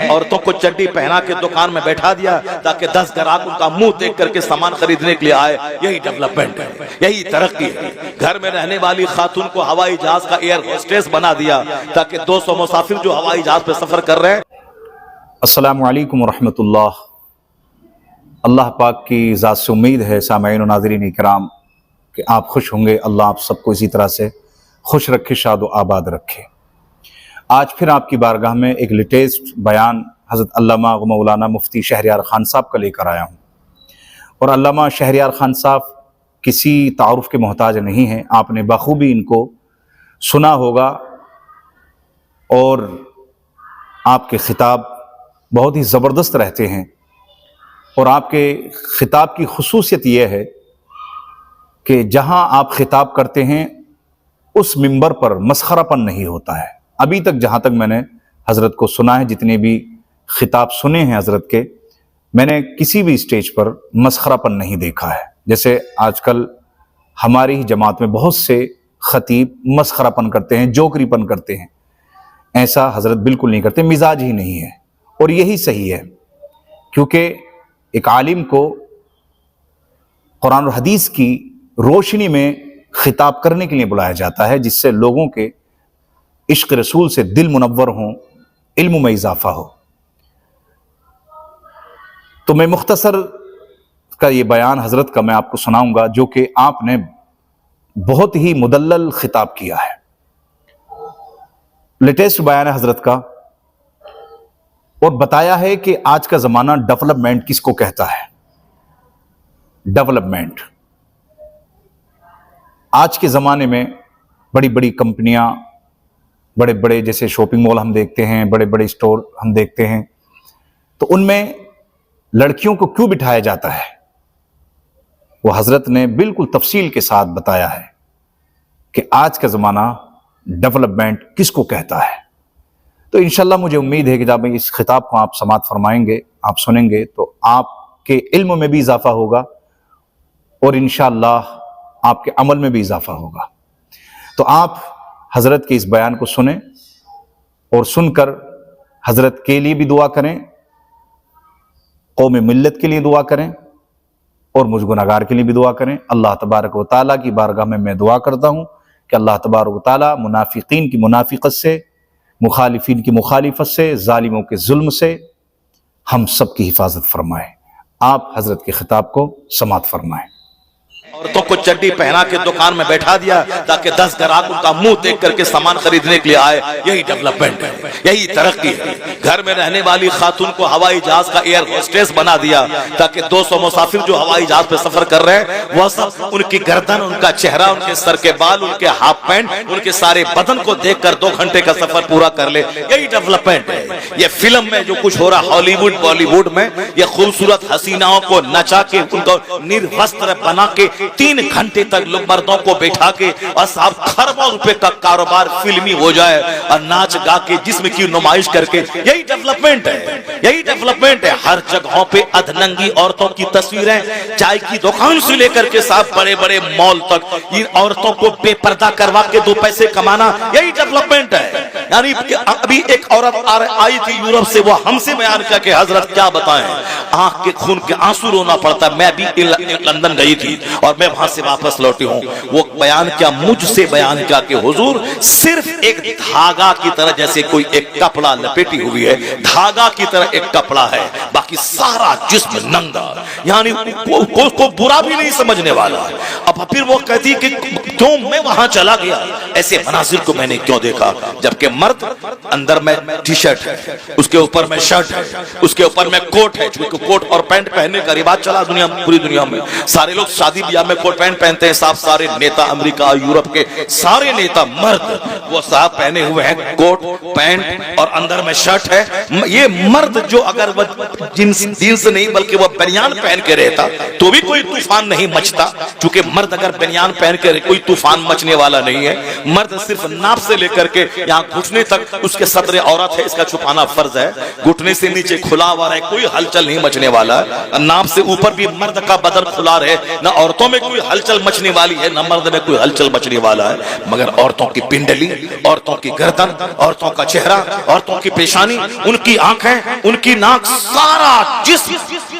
औरतों को चड्डी पहना के दुकान में बैठा दिया ताकि 10 ग्राहक उनका मुंह देख करके सामान खरीदने के लिए आए। यही डेवलपमेंट है, यही तरक्की है। घर में रहने वाली खातून को हवाई जहाज का एयर होस्टेस बना दिया ताकि 200 मुसाफिर जो हवाई जहाज पे सफर कर रहे हैं। अस्सलामु अलैकुम रहमतुल्लाह। अल्लाह पाक की ज़ात से उम्मीद है सामईन और नाज़रीन इकराम कि आप खुश होंगे। अल्लाह आप सबको इसी तरह से खुश रखे, शाद व आबाद रखे। आज फिर आपकी बारगाह में एक लेटेस्ट बयान हज़रत अल्लामा व मौलाना मुफ्ती शहरयार ख़ान साहब का लेकर आया हूँ। और अल्लामा शहरयार ख़ान साहब किसी तारुफ़ के मोहताज नहीं हैं, आपने बखूबी इनको सुना होगा। और आपके ख़िताब बहुत ही ज़बरदस्त रहते हैं। और आपके ख़िताब की खुसूसियत यह है कि जहाँ आप ख़िताब करते हैं उस मिंबर पर मसखरापन नहीं होता है। अभी तक जहाँ तक मैंने हज़रत को सुना है, जितने भी ख़िताब सुने हैं हज़रत के, मैंने किसी भी स्टेज पर मसखरापन नहीं देखा है। जैसे आजकल हमारी ही जमात में बहुत से ख़तीब मसखरापन करते हैं, जोकरीपन करते हैं, ऐसा हज़रत बिल्कुल नहीं करते, मिजाज ही नहीं है। और यही सही है, क्योंकि एक आलिम को कुरान और हदीस की रोशनी में ख़िताब करने के लिए बुलाया जाता है, जिससे लोगों के इश्क़ रसूल से दिल मुनव्वर हों, इल्म में इजाफा हो। तो मैं मुख्तसर का ये बयान हज़रत का मैं आपको सुनाऊंगा, जो कि आपने बहुत ही मुदल्लल ख़िताब किया है। लेटेस्ट बयान है हज़रत का, और बताया है कि आज का ज़माना डेवलपमेंट किसको कहता है। डेवलपमेंट आज के ज़माने में बड़ी बड़ी कंपनियां, बड़े बड़े जैसे शॉपिंग मॉल हम देखते हैं, बड़े बड़े स्टोर हम देखते हैं, तो उनमें लड़कियों को क्यों बिठाया जाता है, वो हज़रत ने बिल्कुल तफसील के साथ बताया है कि आज का ज़माना डेवलपमेंट किसको कहता है। तो इंशाल्लाह मुझे उम्मीद है कि जब इस खिताब को आप समाअत फरमाएंगे, आप सुनेंगे, तो आपके इल्म में भी इजाफा होगा और इंशाल्लाह आपके अमल में भी इजाफा होगा। तो आप हज़रत के इस बयान को सुने और सुनकर हज़रत के लिए भी दुआ करें, कौम मिल्लत के लिए दुआ करें और मुझ गुनहगार के लिए भी दुआ करें। अल्लाह तबारक व तआला की बारगाह में मैं दुआ करता हूँ कि अल्लाह तबारक व तआला मुनाफिकीन की मुनाफिकत से, मुखालिफिन की मुखालिफत से, जालिमों के जुल्म से हम सब की हिफाजत फरमाए। आप हज़रत के खिताब को समाअत फरमाएं। औरतों को चड्डी पहना के दुकान में बैठा दिया ताकि 10 ग्राहक उनका मुंह देख करके सामान खरीदने के लिए आए। यही डेवलपमेंट है, यही तरक्की है। घर में रहने वाली खातून को हवाई जहाज का एयर होस्टेस बना दिया ताकि 200 मुसाफिर जो हवाई जहाज पे सफर कर रहे हैं वह सब उनकी गर्दन, उनका चेहरा, उनके सर के बाल, उनके हाफ पैंट, उनके सारे बदन को देखकर 2 घंटे का सफर पूरा कर ले। यही डेवलपमेंट है। ये फिल्म में जो कुछ हो रहा हॉलीवुड बॉलीवुड में, ये खूबसूरत हसीनाओं को नचा के, उनको निर्वस्त्र बना के 3 घंटे तक लोग मर्दों को बैठा के, और साहब खरबों रुपए का कारोबार फिल्मी हो जाए और नाच गा के जिस्म की नुमाइश करके। यही डेवलपमेंट है, यही डेवलपमेंट है। हर जगहों पे अधनंगी औरतों की तस्वीरें, चाय की दुकान से लेकर के साहब बड़े बड़े मॉल तक, इन औरतों को बेपर्दा करवा के 2 पैसे कमाना, यही डेवलपमेंट है। यानी अभी एक औरत आई थी यूरोप से, वो हमसे बयान किया कि हजरत क्या बताएं, आंख के खून के आंसू रोना पड़ता। मैं भी लंदन गई थी और मैं वहां से वापस लौटी हूँ। वो बयान क्या, मुझसे बयान किया कि हुजूर सिर्फ एक धागा की तरह, जैसे कोई एक कपड़ा लपेटी हुई है, धागा की तरह एक कपड़ा है, बाकी सारा जिस्म नंगा, यानी को बुरा भी नहीं समझने वाला। अब फिर वो कहती कि क्यों मैं वहां चला गया, ऐसे मनाजिर को मैंने क्यों देखा, जबकि मर्द अंदर में टी शर्ट है, उसके ऊपर में शर्ट है, उसके ऊपर में कोट है, क्योंकि कोट और पैंट पहनने का रिवाज चला दुनिया, पूरी दुनिया में। सारे लोग शादी ब्याह में कोट पैंट पहनते हैं साहब। सारे नेता अमेरिका यूरोप के सारे नेता मर्द वो साहब पहने हुए हैं कोट पैंट और अंदर में शर्ट है। ये मर्द जो अगर जींस नहीं बल्कि वह बनियान पहन के रहता तो भी कोई तूफान नहीं मचता। क्योंकि मर्द अगर बनियान पहन के कोई तूफान मचने वाला नहीं है। मर्द सिर्फ नाप से लेकर के यहाँ घुटने तक उसके सदर औरत है, इसका छुपाना फर्ज है। घुटने से नीचे खुला हुआ रहे, कोई हलचल नहीं मचने वाला है। नाप से ऊपर भी मर्द का बदन खुला रहे, न औरतों में कोई हलचल मचने वाली है, न मर्द में कोई हलचल मचने वाला है। मगर औरतों की पिंडली, औरतों की गर्दन, औरतों का चेहरा, औरतों की पेशानी, उनकी आंखें, उनकी नाक, सारा जिस्म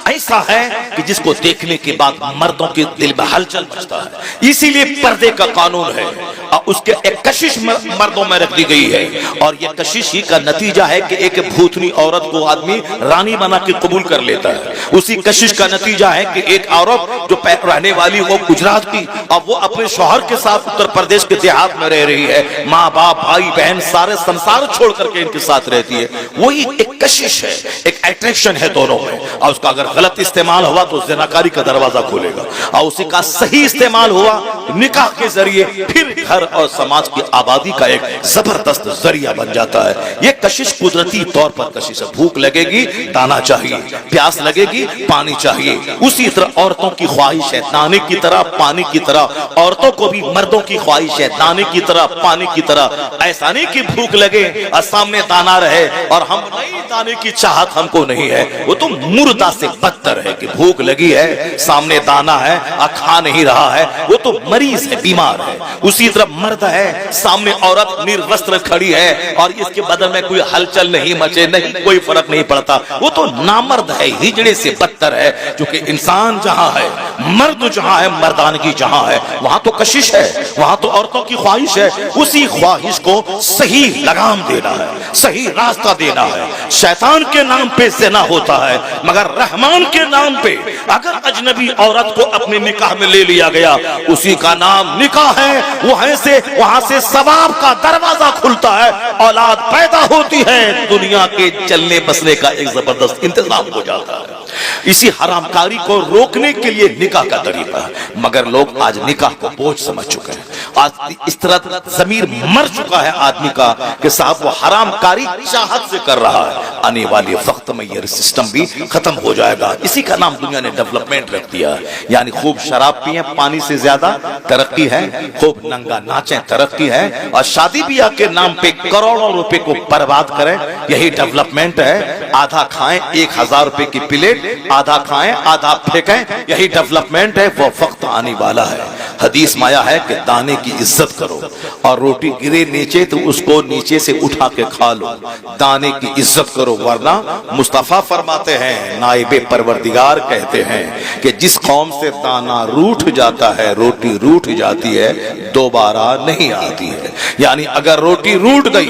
ऐसा है कि जिसको देखने के बाद मर्दों के दिल में हलचल मचता है। इसीलिए पर्दे का कानून है और उसके एक कशिश मर्दों में रख दी गई है। और यह कशिश ही का नतीजा है कि एक भूतनी औरत को आदमी रानी बना के कबूल कर लेता है। उसी कशिश का नतीजा है कि एक औरत जो रहने वाली वो गुजरात की, अब वो अपने शौहर के साथ उत्तर प्रदेश के देहात में रह रही है। माँ बाप भाई बहन सारे संसार छोड़ करके इनके साथ रहती है। वही एक कशिश है, एक अट्रैक्शन है दोनों में। और उसका अगर गलत इस्तेमाल हुआ तो ज़िनाकारी का दरवाजा खोलेगा, और उसी का सही इस्तेमाल हुआ निकाह के जरिए फिर घर और समाज की आबादी का एक जबरदस्त जरिया बन जाता है। ये कशिश कुदरती तौर पर कशिश है। भूख लगेगी दाना चाहिए, प्यास लगेगी पानी चाहिए। उसी तरह औरतों की ख्वाहिश है दाने की तरह, पानी की तरह। औरतों को भी मर्दों की ख्वाहिश है दाने की तरह, पानी की तरह। ऐसा नहीं कि भूख लगे और सामने दाना रहे और हम नहीं, दाने की चाहत हमको नहीं है। वो तो मुर्दा से बदतर है कि भूख लगी है, सामने दाना है और खा नहीं रहा है, वो तो मरीज है, बीमार है। उसी तरह मर्द है, सामने औरत निर्वस्त्र खड़ी है और इसके बदन में कोई हलचल नहीं मचे, नहीं कोई फर्क नहीं पड़ता, वो तो नामर्द है, हिजड़े से बदतर है। क्योंकि इंसान जहां है, मर्द जहां है, मर्दानगी जहां है, वहां तो कशिश है, वहां तो औरतों की ख्वाहिश है। उसी ख्वाहिश को सही लगाम देना है, सही रास्ता देना है। शैतान के नाम पे ज़िना होता है, मगर रहमान के नाम पे अगर अजनबी औरत को अपने निकाह में ले लिया गया, उसी का नाम निकाह है। वहां से सवाब का दरवाजा खुलता है, औलाद पैदा होती है, दुनिया के चलने बसने का एक जबरदस्त इंतजाम हो जाता है। इसी हरामकारी को रोकने के लिए निकाह का तरीका है। मगर लोग आज निकाह को बोझ समझ चुके हैं। आज इस तरह जमीर मर चुका है आदमी का कि साहब वो हरामकारी चाहत से कर रहा है। आने वाले वक्त में ये सिस्टम भी खत्म हो जाएगा। इसी का नाम दुनिया ने डेवलपमेंट रख दिया है। यानी खूब शराब पिए पानी से ज्यादा तरक्की है, खूब नंगा नाचें तरक्की है, और शादी ब्याह के नाम पे करोड़ों रुपए को बर्बाद करें, यही डेवलपमेंट है। आधा खाएं 1000 रुपए की प्लेट, आधा खाएं आधा फेंकें, यही डेवलपमेंट है। वो वक्त आने वाला है। हदीस माया है कि दाने की इज्जत करो और रोटी गिरे नीचे तो उसको नीचे से उठा के खा लो। दाने की इज्जत करो, वरना मुस्तफा फरमाते हैं, नाइबे परवरदिगार कहते हैं कि जिस कौम से दाना रूठ जाता है, रोटी रूठ जाती है, दोबारा नहीं आती है। यानी अगर रोटी रूठ गई,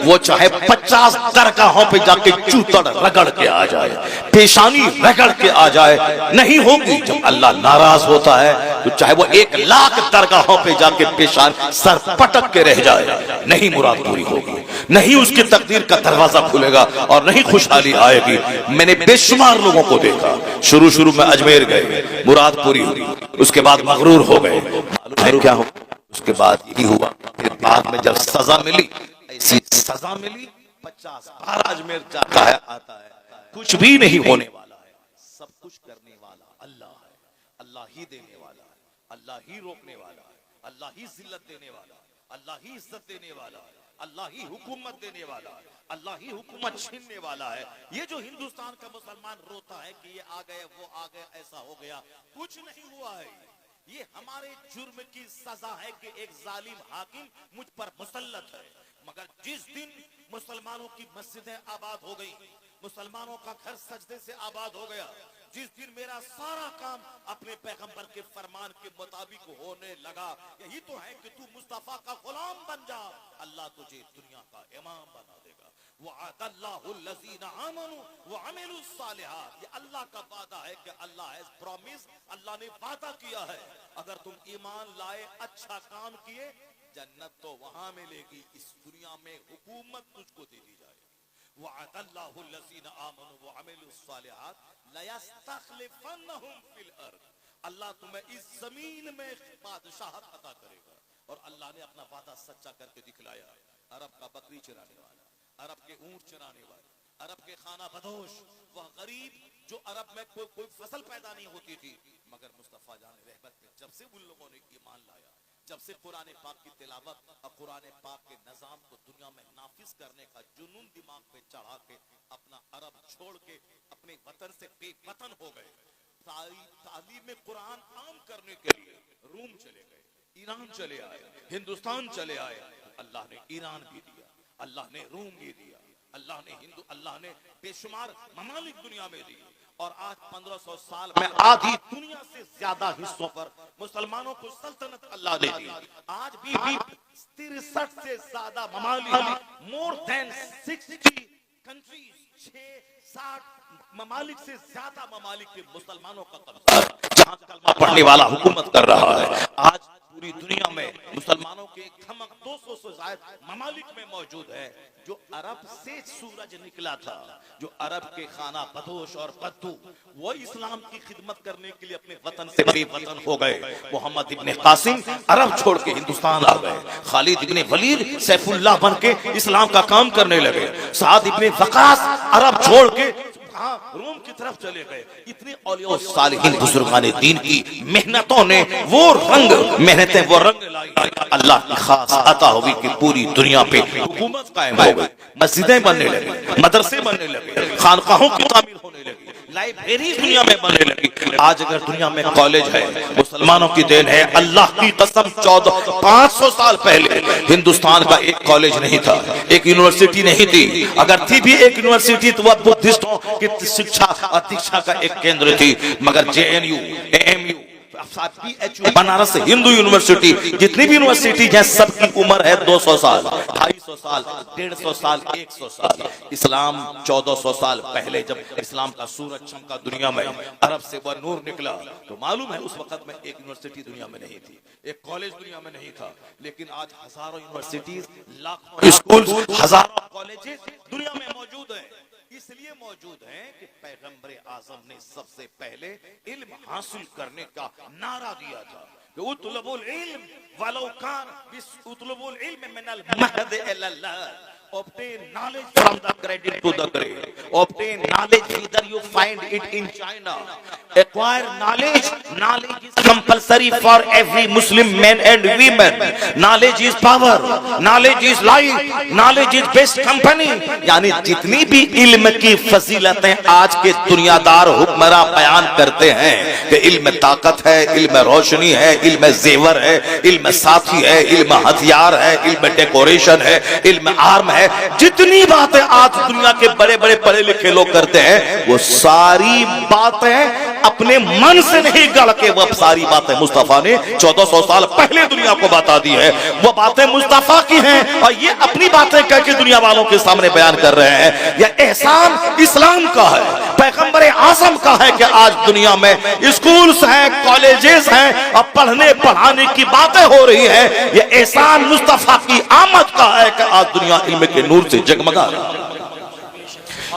वो चाहे 50 दरगाहों पे जाके चूतड़ रगड़ के आ जाए, पेशानी रगड़ के आ जाए, नहीं होगी। जब अल्लाह नाराज होता है तो चाहे वो 1 लाख दरगाहों पे जाके पेशान सर पटक के रह जाए, नहीं मुराद पूरी होगी, नहीं उसकी तकदीर का दरवाजा खुलेगा और नहीं खुशहाली आएगी। मैंने बेशुमार लोगों को देखा, शुरू में अजमेर गए, मुराद पूरी हुई, उसके बाद मगरूर हो गए, मालूम है क्या हो, उसके बाद यही हुआ। फिर बाद में जब सजा मिली, ऐसी सजा मिली, 50 बार अजमेर जाता है आता है, कुछ भी नहीं होने वाला है। सब कुछ करने वाला अल्लाह है, अल्लाह ही देने वाला है, अल्लाह ही रोकने वाला है, अल्लाह ही जिल्लत देने वाला है, अल्लाह ही इज्जत देने वाला है, अल्लाह ही हुकूमत देने वाला है, अल्लाह ही हुकूमत छीनने वाला है। ये जो हिंदुस्तान का मुसलमान रोता है कि ये आ गए वो आ गए ऐसा हो गया, कुछ नहीं हुआ है। ये हमारे जुर्म की सजा है कि एक जालिम हाकिम मुझ पर मुसल्लत है। मगर जिस दिन मुसलमानों की मस्जिदें आबाद हो गई, मुसलमानों का घर सजदे से आबाद हो गया, जिस दिन मेरा सारा काम अपने पैगंबर के फरमान के मुताबिक होने लगा, यही तो है कि तू मुस्तफा का गुलाम बन जा, अल्लाह तुझे दुनिया का इमाम बना देगा। वअदल्लाहुल्लज़ीना आमनू वअमिलुस सालिहात, ये अल्लाह का वादा है कि अल्लाह हैज प्रॉमिस, अल्लाह ने वादा किया है, अगर तुम ईमान लाए अच्छा काम किए, जन्नत तो वहां मिलेगी, इस दुनिया में हुकूमत तुझको दे दी जाएगी। वअदल्लाहुल्लज़ीना आमनू वअमिलुस सालिहात लयस्तखलिफन्नहुम फिल अर्द, अल्लाह तुम्हें इस जमीन में बादशाहत अता करेगा। और अल्लाह ने अपना वादा सच्चा करके दिखलाया। अरब का बकरी चराने वाला, अरब के ऊंट चराने वाले, अरब के खाना बदोश, वह गरीब जो अरब में कोई फसल पैदा नहीं होती थी, मगर मुस्तफा जान रहमत में जब से उन लोगों ने ईमान लाया, जब से कुरान पाक की तिलावत और कुरान पाक के निजाम को दुनिया में नाफिज करने का जुनून दिमाग पे चढ़ा के अपना अरब छोड़ के अपने वतन से बेवतन हो गए, तालीम कुरान आम करने के लिए रूम चले गए, ईरान चले आए, हिंदुस्तान चले आए। अल्लाह ने ईरान भी दिया, अल्लाह ने रूम भी दिया, अल्लाह ने बेशुमार ममालिक दुनिया में दिए। और आज 1500 साल में आधी दुनिया से ज्यादा हिस्सों पर मुसलमानों को सल्तनत अल्लाह ने दी। आज भी 63 से ज्यादा ममालिक, मोर देन 60 कंट्रीज, 60 ममालिक से ज्यादा ममालिक के मुसलमानों का कब्जा, जहां कलमा पढ़ने वाला हुकूमत कर रहा है। आज पूरी दुनिया में मुसलमानों के खमक 200 से ज्यादा ममालिक में मौजूद है। जो अरब से सूरज निकला था, जो अरब के खाना बदोश और बद्दू, वो इस्लाम की खिदमत करने के लिए अपने वतन से बेवतन हो गए। मोहम्मद इब्ने कासिम अरब छोड़ के हिंदुस्तान आ गए, खालिद इब्ने वलीद सैफुल्लाह बन के इस्लाम का काम करने लगे, साद इब्ने वकास अरब छोड़ के रोम की तरफ चले गए। इतने औलिया सालिहीन बुजुर्गाने दीन की मेहनतों ने वो रंग लाई, अल्लाह की खास अता हुई कि पूरी दुनिया पे हुकूमत कायम हो गई, मस्जिदें बनने लगी, मदरसे बनने लगे, खानकाहों की तामीर होने लगी, लाइब्रेरी दुनिया में बनने लगी। आज अगर दुनिया में कॉलेज है, मुसलमानों की देन है। अल्लाह की कसम 500 साल पहले हिंदुस्तान का एक कॉलेज नहीं था, एक यूनिवर्सिटी नहीं थी। अगर थी भी एक यूनिवर्सिटी तो वह बुद्धिस्टों की शिक्षा और दीक्षा का एक केंद्र थी। मगर JNU, AMU, Banaras Hindu university, जितनी भी यूनिवर्सिटी है, सबकी उम्र है 200 साल, 250 साल, 150 साल, 100 साल। इस्लाम 1400 साल पहले जब इस्लाम का सूरज चमका दुनिया में, अरब से वह नूर निकला, तो मालूम है उस वक्त में एक यूनिवर्सिटी दुनिया में नहीं थी, एक कॉलेज दुनिया में नहीं था। लेकिन आज हजारों यूनिवर्सिटीज, लाखों स्कूल, हजारों कॉलेजेस दुनिया में मौजूद है। इसलिए मौजूद हैं कि पैगंबर आजम ने सबसे पहले इल्म हासिल करने का नारा दिया था कि उतलबुल इल्म वलो कान उतलबुल इल्म मिनल महद इलल्लाह, obtain knowledge from the cradle to the grave, obtain knowledge whether you find it in China, acquire knowledge is compulsory for every Muslim man and women, knowledge is power, knowledge is life, knowledge is best company। यानी जितनी भी इल्म की फजीलतें आज के दुनियादार हुक्मरां बयान करते हैं कि इल्म ताकत है, इल्म रोशनी है, इल्म जेवर है, इल्म साथी है, इल्म हथियार है, इल्म डेकोरेशन है, इल्म आर्म है, जितनी बातें आज दुनिया के बड़े बड़े पढ़े लिखे लोग करते हैं, वो सारी बातें अपने मन से नहीं गढ़ के, वो सारी बातें मुस्तफा ने 1400 साल पहले दुनिया को बता दी है। वो बातें मुस्तफा की हैं और ये अपनी बातें करके दुनिया वालों के सामने बयान कर रहे हैं। यह एहसान इस्लाम का है, पैगंबर आजम का है कि आज दुनिया में स्कूल्स हैं, कॉलेजेस हैं और पढ़ने पढ़ाने की बातें हो रही है। यह एहसान मुस्तफा की आमद का है कि आज दुनिया इल्म के नूर से जगमगा रही है।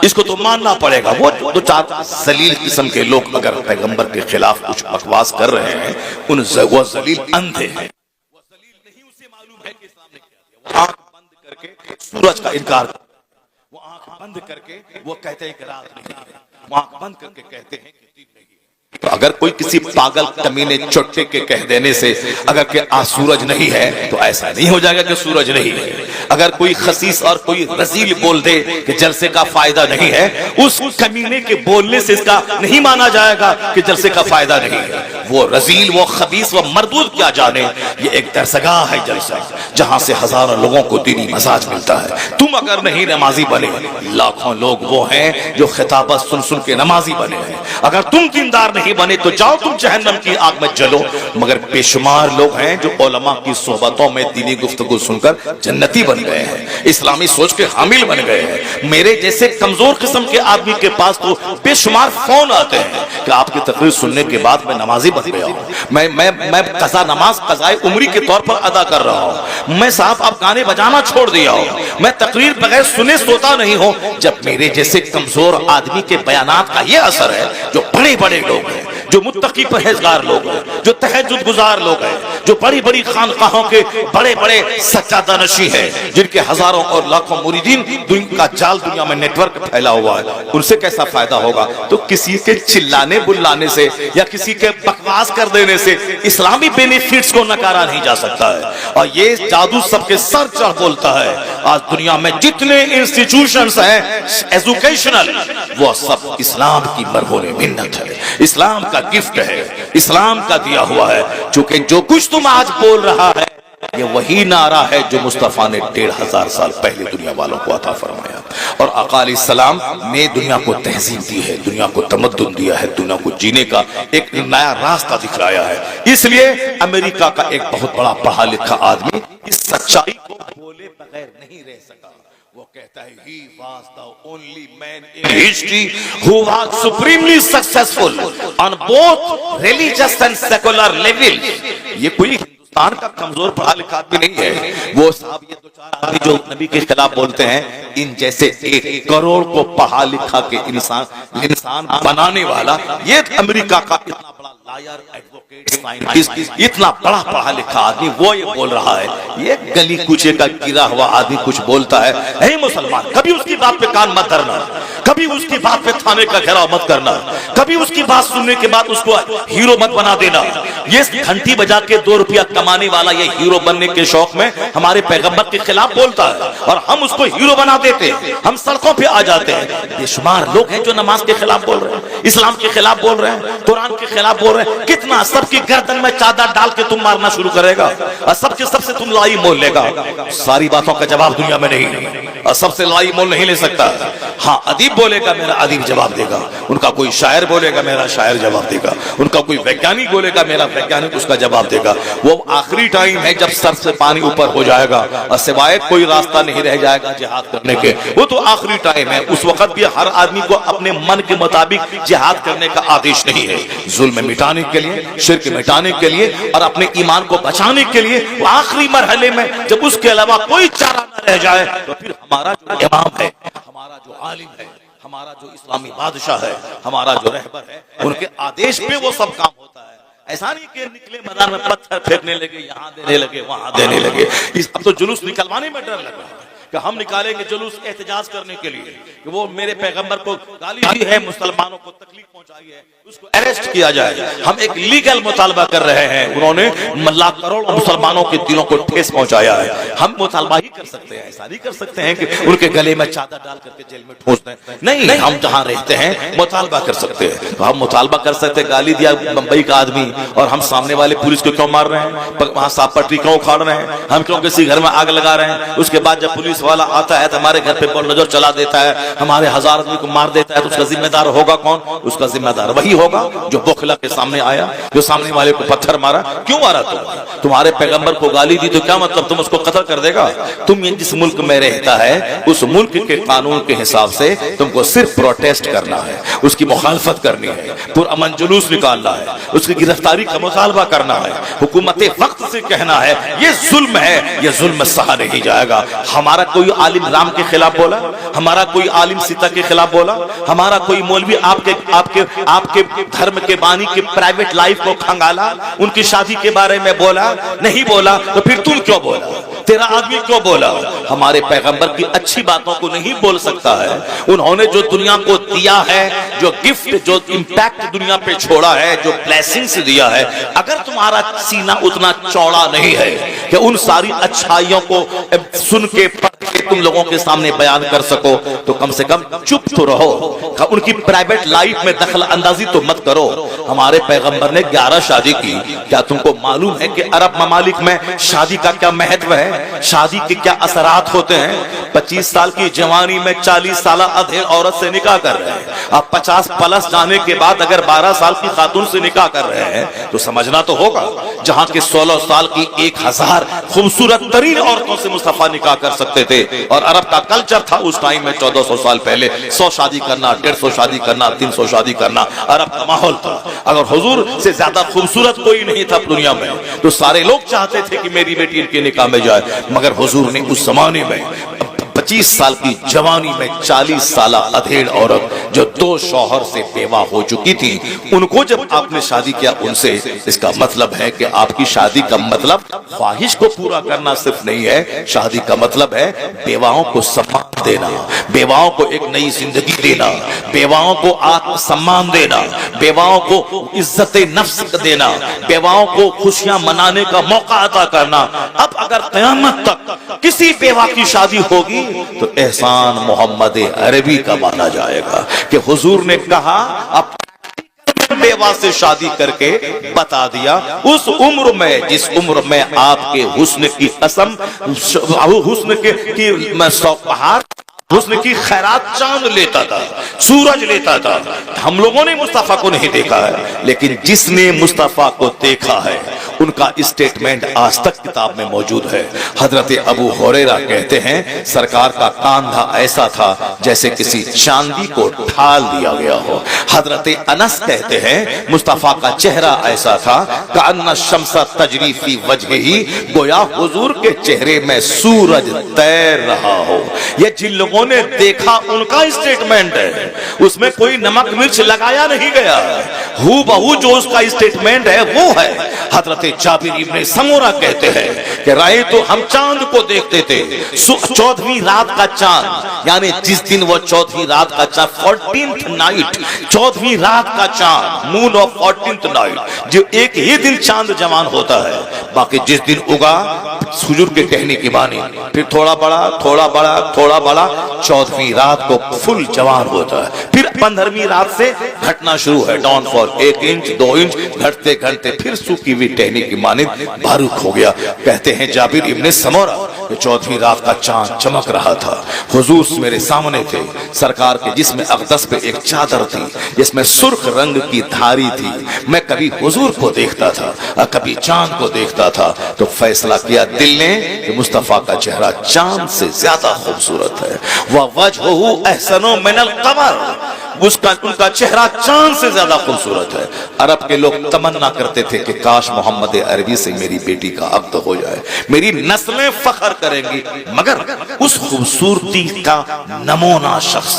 इसको तो मानना पड़ेगा। वो दो चार जलील किस्म के लोग अगर पैगंबर के खिलाफ कुछ बकवास कर रहे हैं, उन वो जलील अंधे हैं, वो जलील नहीं, उसे मालूम है कि सामने क्या है। वो आंख बंद करके सूरज का इनकार, वो आंख बंद करके वो कहते हैं कि रात नहीं है, वो आंख बंद करके कहते हैं कि दिन नहीं है। तो अगर कोई किसी पागल कमीने चुट्टे के कह देने से अगर कि आज सूरज नहीं है तो ऐसा नहीं हो जाएगा कि सूरज नहीं है। अगर कोई खसीस और कोई रजील बोल दे कि जलसे का फायदा नहीं है, उस कमीने के बोलने से इसका नहीं माना जाएगा कि जलसे का फायदा नहीं है। वो रजील, वो खबीस, वो मरदूद क्या जाने, ये एक दरसगाह है जलसा, जहां से हजारों लोगों को दीनी मसाज मिलता है। तुम अगर नहीं नमाजी बने, लाखों लोग वो हैं जो खिताबत सुन सुन के नमाजी बने हैं। अगर तुम दीनदार नहीं बने तो जाओ तुम जहन्नम की आग में जलो। मगर बेशुमार लोग हैं जो उलमा की सोहबतों में दीनी गुफ्तगू सुनकर जन्नती बन गए हैं, इस्लामी सोच के हामिल बन गए हैं। मेरे जैसे कमजोर किस्म के आदमी के पास तो बेशुमार फोन आते हैं कि आपकी तकरीर सुनने के बाद मैं नमाजी बन गया हूं, मैं कज़ा नमाज कज़ाए उम्री के तौर पर अदा कर रहा हूं, मैं साहब अब गाने बजाना छोड़ दिया हूं, मैं तकरीर बगैर सुने सोता नहीं हूं। जब मेरे जैसे कमजोर आदमी के बयानात का यह असर है, जो बड़े बड़े लोग हैं जो मुत्तकी परहेजगार लोग हैं, जो तहज्जुद गुजार लोग हैं, जो बड़ी बड़ी खानकाहों के बड़े बड़े सच्चादा नशी हैं, जिनके हजारों और लाखों मुरीदीन का जाल दुनिया में नेटवर्क फैला हुआ है, उनसे कैसा फायदा होगा? तो किसी के चिल्लाने बुल्लाने से या किसी के बकवास कर देने से इस्लामी बेनिफिट्स को नकारा नहीं जा सकता है। और ये जादू सबके सर चढ़ बोलता है। आज दुनिया में जितने इंस्टीट्यूशंस हैं एजुकेशनल, वो सब इस्लाम की मरहून मिन्नत है, इस्लाम का गिफ्ट है, इस्लाम का दिया हुआ है। चूंकि जो कुछ तुम आज बोल रहा है ये वही नारा है जो मुस्तफा ने 1500 साल पहले दुनिया वालों को अता फरमाया। और आका अलैहिस्सलाम ने दुनिया को तहजीब दी है, दुनिया को तमद्दुन दिया है, दुनिया को जीने का एक नया रास्ता दिखलाया है। इसलिए अमेरिका का एक बहुत बड़ा पढ़ा लिखा आदमी इस सच्चाई को बोले बगैर नहीं रह सका। वो कहता है he was the only man in history who was supremely successful on both religious and secular levels। ये कोई हिंदुस्तान का कमजोर पढ़ा लिखा आदमी नहीं है। वो साहब ये दो चार आदमी जो नबी के खिलाफ बोलते हैं, इन जैसे 1 करोड़ को पढ़ा लिखा के इंसान बनाने वाला ये अमेरिका का इतना बड़ा लायर, एडवोकेट, साइंटिस्ट, इतना बड़ा पढ़ा लिखा आदमी वो ये बोल रहा है। ये गली कूचे का गिरा हुआ आदमी कुछ बोलता है, हे मुसलमान, कभी उसकी बात पे कान मत धरना, कभी उसकी बात पे थाने का घेराव मत करना, कभी उसकी बात सुनने के बाद उसको हीरो मत बना देना। ये घंटी बजा के 2 रुपया कमाने वाला ये हीरो बनने के शौक में हमारे पैगंबर के खिलाफ बोलता है और हम उसको हीरो बना देते हैं। हम सड़कों पे आ जाते हैं। बेशुमार लोग हैं जो नमाज के खिलाफ बोल रहे हैं, इस्लाम के खिलाफ बोल रहे हैं, कुरान के खिलाफ बोल रहे हैं। कितना सबकी गर्दन में चादर डाल के तुम मारना शुरू करेगा और सबके सबसे तुम लाई मोल लेगा। सारी बातों का जवाब दुनिया में नहीं और सबसे लाई मोल नहीं ले सकता। हाँ, अदीब बोलेगा मेरा अदीब जवाब देगा, उनका कोई शायर बोलेगा मेरा शायर जवाब देगा, उनका कोई वैज्ञानिक बोलेगा मेरा वैज्ञानिक उसका जवाब देगा। वो आखिरी टाइम है जब सर से पानी ऊपर हो जाएगा और सिवाय कोई रास्ता नहीं रह जाएगा जिहाद करने के। वो तो आखिरी टाइम है। उस वक्त भी हर आदमी को अपने मन के मुताबिक जिहाद करने का आदेश नहीं है। जुल्म मिटाने के लिए, शिर्क मिटाने के लिए और अपने ईमान को बचाने के लिए वो आखिरी मरहले में जब उसके अलावा कोई चारा न रह जाए तो फिर हमारा जो इमाम है, हमारा जो आलिम है, हमारा जो इस्लामी बादशाह है, हमारा जो रहबर है, उनके आदेश पे वो सब काम होता है। ऐसा नहीं कि निकले मैदान में पत्थर फेंकने लगे, यहाँ देने लगे, वहां देने लगे। अब तो जुलूस निकलवाने में डर लग रहा है कि हम निकालेंगे जुलूस एहतजाज करने के लिए कि वो मेरे पैगंबर को गाली दी है, मुसलमानों को तकलीफ पहुंचाई है, उसको अरेस्ट किया जाए। हम एक लीगल मुतालबा कर रहे हैं। उन्होंने लाख करोड़ मुसलमानों के दिलों को ठेस पहुंचाया है। हम मुतालबा ही कर सकते हैं। ऐसा नहीं कर सकते हैं कि उनके गले में चादर डाल करके जेल में ठोस दें। नहीं, हम जहां रहते हैं मुतालबा कर सकते हैं। तो हम मुतालबा कर सकते हैं। गाली दिया मुंबई का आदमी और हम सामने वाले पुलिस को क्यों मार रहे हैं, वहां साफ पटरी क्यों उखाड़ रहे हैं, हम क्यों किसी घर में आग लगा रहे हैं। उसके बाद जब पुलिस वाला आता है तो हमारे घर पे बुलडोजर चला देता है, हमारे 1000 आदमी को मार देता है, तो उसका जिम्मेदार होगा कौन? उसका जिम्मेदार वही होगा जो बोखला के सामने आया, जो सामने वाले को पत्थर मारा। क्यों मारा? तुम्हारे पैगंबर को गाली दी तो क्या मतलब तुम उसको कत्ल कर देगा? तुम जिस मुल्क में रहता है उस मुल्क के कानून के हिसाब से तुमको सिर्फ प्रोटेस्ट करना है, उसकी मुखालफत करनी है, पुरअमन जुलूस निकालना है, उसकी गिरफ्तारी का मुतालबा करना है, हुकूमत वक्त से कहना है ये जुल्म है, ये जुल्म सहा नहीं जाएगा। हमारा कोई आलिम राम के खिलाफ बोला, हमारा कोई आलिम सीता के खिलाफ बोला, हमारा कोई मौलवी आपके आपके आपके धर्म के बानी के प्राइवेट लाइफ को खंगाला, उनकी शादी के बारे में बोला? नहीं बोला। तो फिर तुम क्यों बोला? तेरा आदमी क्यों बोला? हमारे पैगंबर की अच्छी बातों को नहीं बोल सकता है। उन्होंने जो दुनिया को दिया है, जो गिफ्ट, जो इम्पैक्ट दुनिया पे छोड़ा है, जो ब्लेसिंग्स दिया है, अगर तुम्हारा सीना उतना चौड़ा नहीं है कि उन सारी अच्छाइयों को सुन के पढ़ के तुम लोगों के सामने बयान कर सको, तो कम से कम चुप तो रहो। उनकी प्राइवेट लाइफ में दखल अंदाजी तो मत करो। हमारे पैगंबर ने 11 शादी की। क्या तुमको मालूम है कि अरब ममालिक में शादी का क्या महत्व है, शादी के क्या असरात होते हैं? 25 साल की जवानी में 40 साल अधेड़ औरत से निकाह कर रहे हैं। अब 50 प्लस जाने के बाद अगर 12 साल की खातून से निकाह कर रहे हैं तो समझना तो होगा। जहां के 16 साल की 1000 खूबसूरत तरीन औरतों से मुस्तफा निकाह कर सकते थे। और अरब का कल्चर था उस टाइम में 1400 साल पहले 100 शादी करना, 150 शादी करना, 300 शादी करना अरब का माहौल था। अगर हुजूर से ज्यादा खूबसूरत कोई नहीं था दुनिया में तो सारे लोग चाहते थे कि मेरी बेटी इनके निकाह में जाए। मगर हुजूर ने उस जमाने में 25 साल की जवानी में 40 साल अधेड़ औरत जो 2 शौहर से बेवा हो चुकी थी, उनको जब आपने शादी किया उनसे, इसका मतलब है कि आपकी शादी का मतलब ख्वाहिश को पूरा करना सिर्फ नहीं है, शादी का मतलब है बेवाओं को सम्मान देना, बेवाओं को एक नई जिंदगी देना, बेवाओं को आत्मसम्मान देना, बेवाओं को इज्जत नफ्स देना, बेवाओं को खुशियां मनाने का मौका अता करना। अब अगर क़यामत तक किसी बेवा की शादी होगी तो एहसान मोहम्मद अरबी का माना जाएगा कि हुजूर ने कहा अब बेवा से शादी करके बता दिया, उस उम्र में जिस उम्र में आपके हुस्न की कसम, हुस्न की पहाड़, हुस्न की खैरात चांद लेता था, सूरज लेता था। हम लोगों ने मुस्तफा को नहीं देखा है, लेकिन जिसने मुस्तफा को देखा है उनका स्टेटमेंट आज तक किताब में मौजूद है। हजरत अबू हुरैरा कहते हैं सरकार का कांधा ऐसा था जैसे किसी चांदी को ढाल दिया गया हो। हजरत अनस कहते हैं मुस्तफा का चेहरा ऐसा था कान्ना शम्सा तजरी फी वजहिही, गोया हुजूर के चेहरे में सूरज तैर रहा हो। ये जिन लोगों ने देखा उनका स्टेटमेंट है, उसमें कोई नमक मिर्च लगाया नहीं गया, हू बहू जो उसका स्टेटमेंट है वो है। हजरत जाबिर इब्ने समूरा कहते हैं कि राय तो हम चांद को देखते थे, 14वीं रात का चांद, यानी जिस दिन वो 14वीं रात का चांद, 14th नाइट, 14वीं रात का चांद, मून ऑफ 14th नाइट, जो एक ही दिन चांद जवान होता है, बाकी जिस दिन उगा हुजूर के कहने की मानी, फिर थोड़ा बड़ा थोड़ा बड़ा थोड़ा बड़ा, 14वीं रात को फुल जवान होता है। फिर 15वीं रात से घटना शुरू है, डाउनफॉल 1 इंच 2 इंच, घटते घटते फिर सूखी हुई टहनी की मानिंद बारूक हो गया। कहते हैं जाबिर इब्ने समूरा 14वीं रात का चांद चमक रहा था, हुजूर मेरे सामने थे, सरकार के जिस्म अक़दस पे एक चादर थी जिसमें सुर्ख रंग की धारी थी। मैं कभी हुजूर को देखता था और कभी चांद को देखता था, तो फैसला किया दिल ने कि मुस्तफा का चेहरा चांद से ज्यादा खूबसूरत है। वह वजहुहु अहसनु मिनल कमर, उसका उनका चेहरा चांद से ज्यादा खूबसूरत है। अरब के लोग तमन्ना करते थे कि काश मोहम्मद अरबी से मेरी बेटी का अक़्द हो जाए, मेरी नस्लें फख्र करेंगी, मगर उस खूबसूरती का नमूना शख्स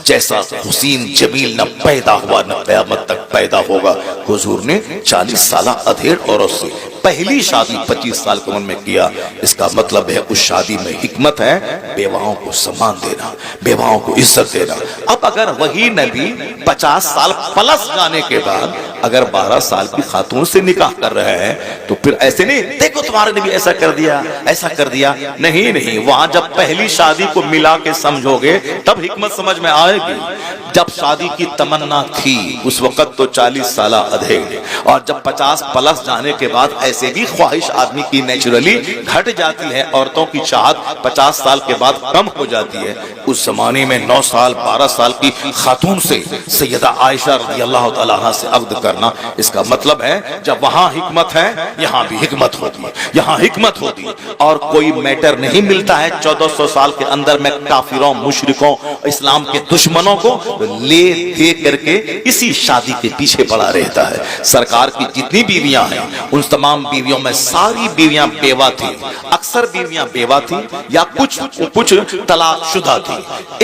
जैसा हुसैन जमील न पैदा हुआ न क़यामत तक पैदा होगा। हुजूर ने 40 साल अधेड़ औरत से पहली शादी 25 साल की उम्र में किया। इसका मतलब है उस शादी में हिकमत है बेवाओं को सम्मान देना, बेवाओं को इज्जत देना। अब अगर वही नबी 50 साल प्लस जाने के बाद अगर 12 साल की खातून से निकाह कर रहे हैं, तो फिर ऐसे नहीं देखो तुम्हारे नबी ऐसा कर दिया ऐसा कर दिया, नहीं नहीं, वहां जब पहली शादी को मिला के समझोगे तब हिकमत समझ में आएगी। जब शादी की तमन्ना थी उस वक्त तो 40 साल अधेड़, और जब 50 प्लस जाने के बाद ऐसे भी ख्वाहिश आदमी की नेचुरली घट जाती है, औरतों की चाहत 50 साल के बाद कम हो जाती है। उस जमाने में 9 साल 12 साल की खातून से सैयदा आयशा रज़ियल्लाहु तआला अन्हा से अक़्द करना, इसका मतलब है जब वहां हिकमत है यहाँ भी हिकमत होती, यहाँ हिकमत होती। और कोई मैटर नहीं मिलता है 1400 साल के अंदर में काफिरों मुशरिकों इस्लाम के दुश्मनों को ले दे करके इसी शादी के पीछे पड़ा रहता है। सरकार की जितनी बीवियां हैं उन तमाम बीवियों में सारी बीवियां बेवा थी, अक्सर बीवियां बेवा थी या कुछ तलाकशुदा थी।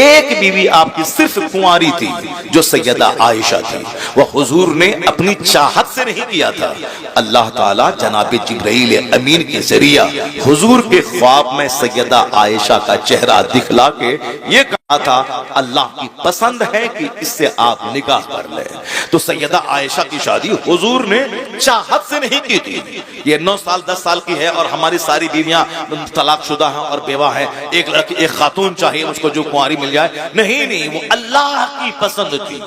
एक बीवी आपकी सिर्फ कुंवारी थी जो सैयदा आयशा थी। वह हुजूर ने अपनी चाहत से नहीं किया था, अल्लाह ताला जनाब जिब्राइल अमीन के जरिया हुजूर के ख्वाब में सैयदा आयशा का चेहरा दिखला के ये कहा था अल्लाह की पसंद है कि इससे आप निकाह कर ले। तो सैयदा आयशा की शादी हुजूर ने चाहत से नहीं की थी। ये 9 साल 10 साल की है और हमारी सारी बीवियां तलाकशुदा हैं और बेवा हैं, एक लड़की एक खातून चाहिए उसको जो कुंवारी मिल जाए, नहीं नहीं, वो अल्लाह की पसंद थी,